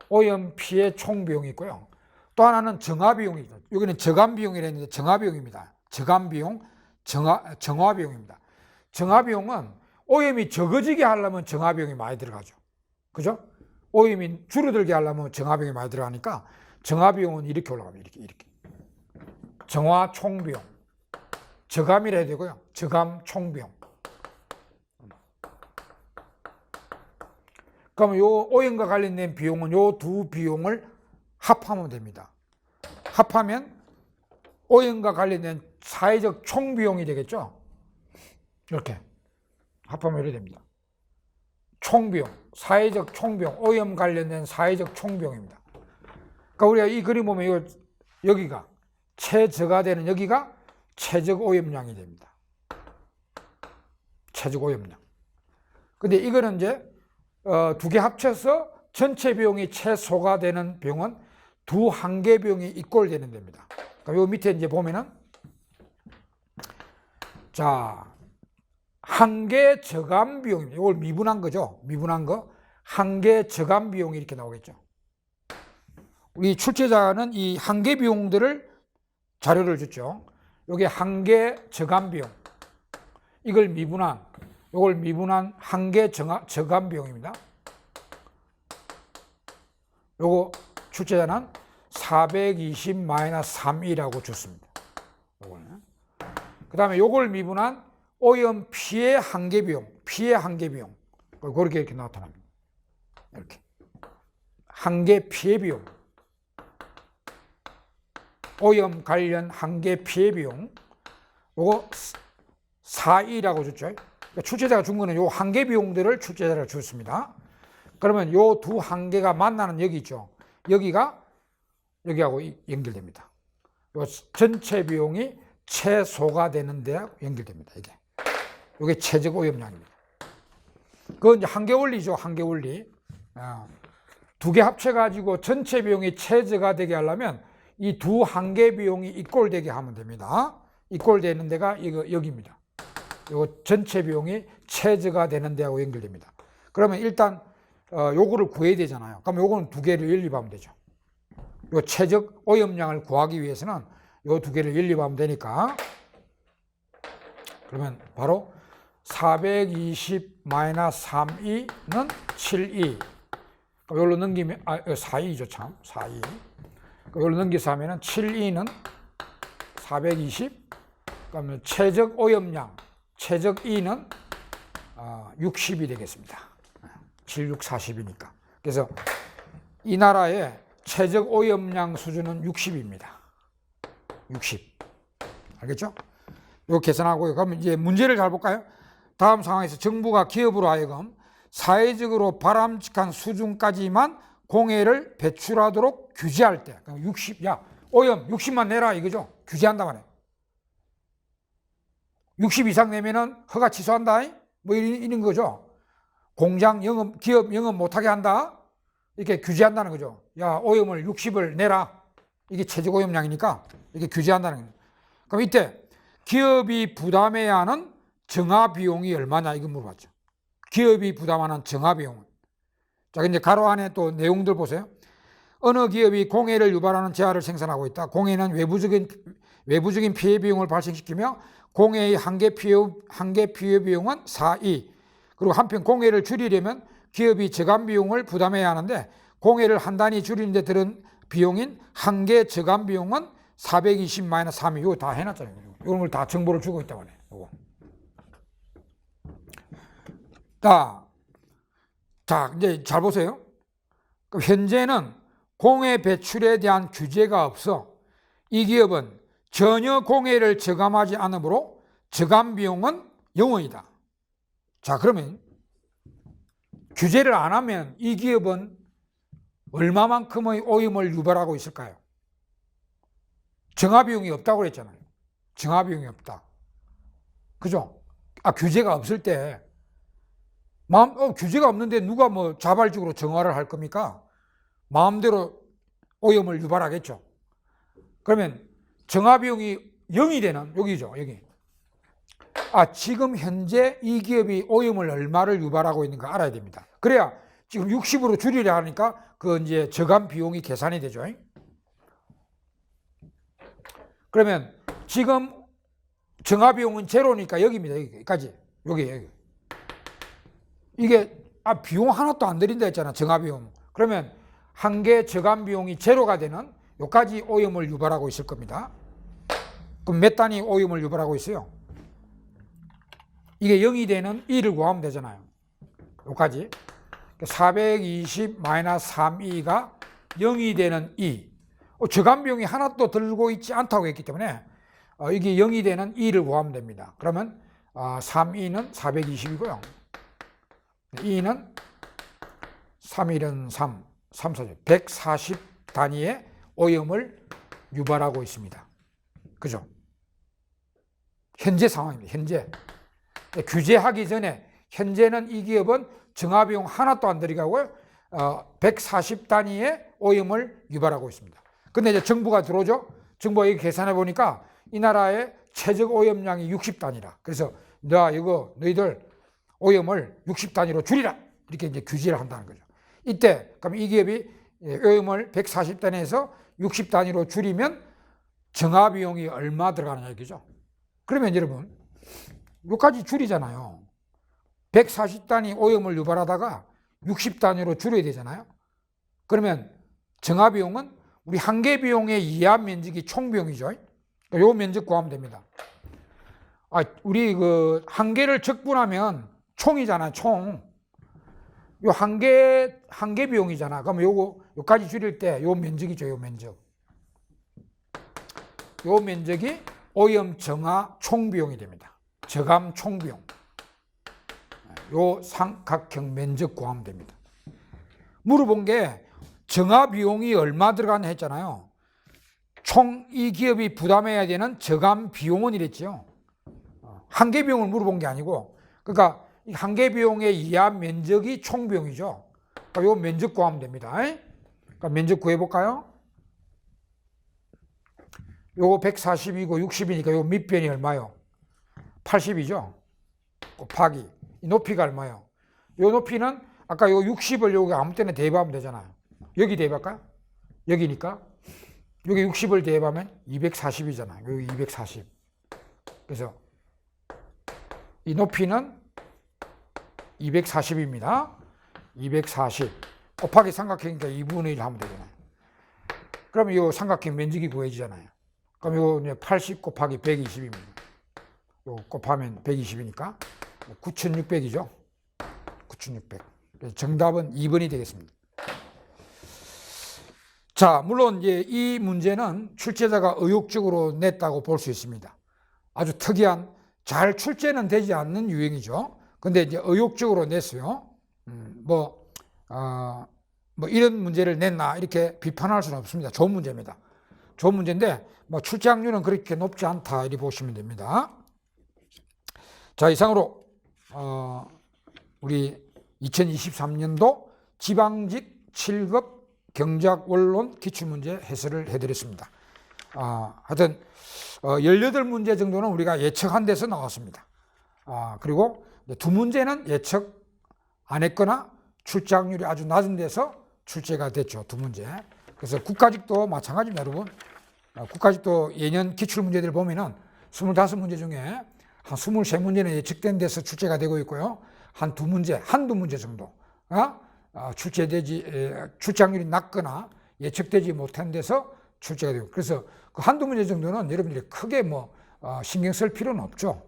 오염 피해 총 비용이 있고요. 또 하나는 정화 비용이죠. 여기는 저감 비용이라 했는데 정화 비용입니다. 저감 비용, 정화 비용입니다. 정화 비용은 오염이 적어지게 하려면 정화 비용이 많이 들어가죠. 그죠? 오염이 줄어들게 하려면 정화 비용이 많이 들어가니까 정화 비용은 이렇게 올라갑니다. 이렇게. 정화 총 비용. 저감이라 해야 되고요. 저감 총 비용. 그러면 요 오염과 관련된 비용은 요 두 비용을 합하면 됩니다. 합하면 오염과 관련된 사회적 총 비용이 되겠죠. 이렇게 합하면 이렇게 됩니다. 총 비용, 사회적 총 비용, 오염 관련된 사회적 총 비용입니다. 그러니까 우리가 이 그림 보면 여기가 최저가 되는 여기가 최적 오염량이 됩니다. 최적 오염량. 근데 이거는 이제 두 개 합쳐서 전체 비용이 최소가 되는 비용은 두 한계 비용이 이꼴되는 됩니다. 그러니까 요 밑에 이제 보면은 자 한계 저감 비용입니다. 이걸 미분한 거죠. 미분한 거 한계 저감 비용이 이렇게 나오겠죠. 우리 출제자는 이 한계 비용들을 자료를 줬죠. 여기 한계 저감 비용 이걸 미분한 이걸 미분한 한계 저감 비용입니다. 요거 출제자는 420-3이라고 줬습니다. 그 다음에 요걸 미분한 오염 피해 한계 비용, 그렇게 이렇게 나타납니다. 이렇게. 한계 피해 비용. 오염 관련 한계 피해 비용. 요거 4이라고 줬죠. 그러니까 출제자가 준 거는 요 한계 비용들을 출제자가 줬습니다. 그러면 요 두 한계가 만나는 여기 있죠. 여기가 여기하고 연결됩니다. 요 전체 비용이 최소가 되는 데하고 연결됩니다. 이게 최적 오염량입니다. 그건 이제 한계 원리죠. 한계 원리. 두 개 합쳐가지고 전체 비용이 최저가 되게 하려면 이 두 한계 비용이 이꼴되게 하면 됩니다. 이꼴되는 데가 여기입니다. 요 전체 비용이 최저가 되는 데하고 연결됩니다. 그러면 일단 요거를 구해야 되잖아요. 그럼 요거는 두 개를 연립하면 되죠. 요 최적 오염량을 구하기 위해서는 요 두 개를 연립하면 되니까 그러면 바로 420-3이는 7이. 이걸로 넘기면 4이죠 참 4이. 이걸로 넘겨서 하면은 7이는 420. 그러면 최적 오염량 최적 E는 60이 되겠습니다. 7, 6, 40이니까. 그래서 이 나라의 최적 오염량 수준은 60입니다. 60. 알겠죠? 이거 계산하고요. 그럼 이제 문제를 잘 볼까요? 다음 상황에서 정부가 기업으로 하여금 사회적으로 바람직한 수준까지만 공해를 배출하도록 규제할 때 60, 야 오염 60만 내라 이거죠. 규제한다 말이에요. 60 이상 내면은 허가 취소한다 뭐 이런 거죠. 공장 영업, 기업 영업 못하게 한다 이렇게 규제한다는 거죠. 야 오염을 60을 내라 이게 최저 오염량이니까 이렇게 규제한다는 거예요. 그럼 이때 기업이 부담해야 하는 정화 비용이 얼마냐 이거 물어봤죠. 기업이 부담하는 정화 비용은. 자, 이제 가로 안에 또 내용들 보세요. 어느 기업이 공해를 유발하는 재화를 생산하고 있다. 공해는 외부적인 피해 비용을 발생시키며 공해의 한계 피해 비용은 4이. 그리고 한편 공해를 줄이려면 기업이 저감 비용을 부담해야 하는데 공해를 한 단위 줄이는 데 들은 비용인 한계 저감 비용은 420-3이. 이거 다 해놨잖아요. 이런 걸 다 정보를 주고 있단 말이에요. 이거. 자, 이제 잘 보세요. 그럼 현재는 공해 배출에 대한 규제가 없어 이 기업은 전혀 공해를 저감하지 않으므로 저감 비용은 0원이다. 자, 그러면 규제를 안 하면 이 기업은 얼마만큼의 오염을 유발하고 있을까요? 정화 비용이 없다고 그랬잖아요. 정화 비용이 없다. 그죠? 규제가 없을 때 규제가 없는데 누가 뭐 자발적으로 정화를 할 겁니까? 마음대로 오염을 유발하겠죠. 그러면 정화 비용이 0이 되는 여기죠. 여기. 지금 현재 이 기업이 오염을 얼마를 유발하고 있는가 알아야 됩니다. 그래야 지금 60으로 줄이려 하니까 그 이제 저감 비용이 계산이 되죠. 그러면 지금 정화 비용은 제로니까 여기입니다. 여기까지. 여기. 이게 비용 하나도 안 들인다 했잖아. 정화 비용. 그러면 한계 저감 비용이 제로가 되는 여기까지 오염을 유발하고 있을 겁니다. 그럼 몇 단위 오염을 유발하고 있어요? 이게 0이 되는 2를 구하면 되잖아요. 여기까지. 420-3이가 0이 되는 2. 저감 비용이 하나도 들고 있지 않다고 했기 때문에 이게 0이 되는 2를 구하면 됩니다. 그러면 3이는 420이고요. 2는 3일은 3, 3, 4, 140 단위의 오염을 유발하고 있습니다. 그죠? 현재 상황입니다. 현재. 규제하기 전에 현재는 이 기업은 정화비용 하나도 안 들이가고 140 단위의 오염을 유발하고 있습니다. 근데 이제 정부가 들어오죠? 정부가 이거 계산해 보니까 이 나라의 최적 오염량이 60 단위라. 그래서 너희들 오염을 60 단위로 줄이라. 이렇게 이제 규제를 한다는 거죠. 이때 그럼 이 기업이 오염을 140 단위에서 60 단위로 줄이면 정화 비용이 얼마 들어가느냐 이거죠. 그러면 여러분 여기까지 줄이잖아요. 140 단위 오염을 유발하다가 60 단위로 줄여야 되잖아요. 그러면 정화 비용은 우리 한계 비용의 이하 면적이 총 비용이죠. 요 면적 구하면 됩니다. 우리 그 한계를 적분하면 총이잖아요. 총. 요 한계 비용이잖아. 그럼 요까지 줄일 때 요 면적이죠. 요 면적. 요 면적이 오염 정화 총 비용이 됩니다. 저감 총 비용. 요 삼각형 면적 구하면 됩니다. 물어본 게 정화 비용이 얼마 들어가나 했잖아요. 총 이 기업이 부담해야 되는 저감 비용은 이랬죠. 한계 비용을 물어본 게 아니고, 그러니까 이 한계 비용의 이하 면적이 총 비용이죠. 그러니까 요 면적 구하면 됩니다. 그러니까 면적 구해볼까요? 요거 140이고 60이니까 요 밑변이 얼마요? 80이죠. 곱하기 이 높이가 얼마요? 요 높이는 아까 요 60을 여기 아무 때나 대입하면 되잖아요. 여기 대입할까요? 여기니까 여기 60을 대입하면 240이잖아요. 여기 240. 그래서 이 높이는 240입니다. 240 곱하기 삼각형이니까 2분의 1 하면 되잖아요. 그럼 이 삼각형 면적이 구해지잖아요. 그럼 이거 이제 80 곱하기 120입니다. 요 곱하면 120이니까 9600이죠. 9600. 정답은 2번이 되겠습니다. 자, 물론 이제 이 문제는 출제자가 의욕적으로 냈다고 볼 수 있습니다. 아주 특이한, 잘 출제는 되지 않는 유형이죠. 근데 이제 의욕적으로 냈어요. 뭐 뭐 이런 문제를 냈나 이렇게 비판할 수는 없습니다. 좋은 문제입니다. 좋은 문제인데 뭐 출제확률은 그렇게 높지 않다 이렇게 보시면 됩니다. 자, 이상으로 우리 2023년도 지방직 7급 경제학 원론 기출문제 해설을 해드렸습니다. 하여튼 18문제 정도는 우리가 예측한 데서 나왔습니다. 그리고 2문제는 예측 안 했거나 출제 확률이 아주 낮은 데서 출제가 됐죠. 2문제. 그래서 국가직도 마찬가지입니다, 여러분. 국가직도 예년 기출문제들 보면은 25문제 중에 한 23문제는 예측된 데서 출제가 되고 있고요. 한두 문제 정도가 출제 확률이 낮거나 예측되지 못한 데서 출제가 되고, 그래서 그 한두 문제 정도는 여러분들이 크게 신경 쓸 필요는 없죠.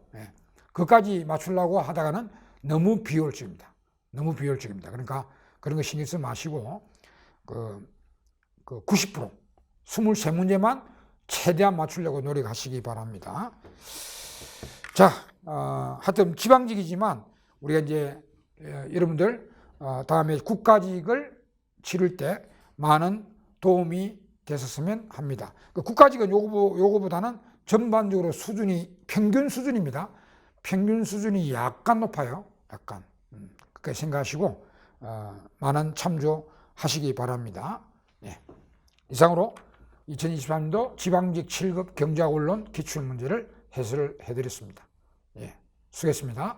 그까지 맞추려고 하다가는 너무 비효율적입니다. 그러니까 그런 거 신경 쓰지 마시고 90% 23문제만 최대한 맞추려고 노력하시기 바랍니다. 자, 하여튼 지방직이지만 우리가 이제 여러분들 다음에 국가직을 치를 때 많은 도움이 됐었으면 합니다. 국가직은 요거보다는 전반적으로 수준이 평균 수준입니다. 평균 수준이 약간 높아요. 약간. 그렇게 생각하시고 많은 참조하시기 바랍니다. 예. 이상으로 2023년도 지방직 7급 경제학 원론 기출문제를 해설을 해드렸습니다. 예. 수고했습니다.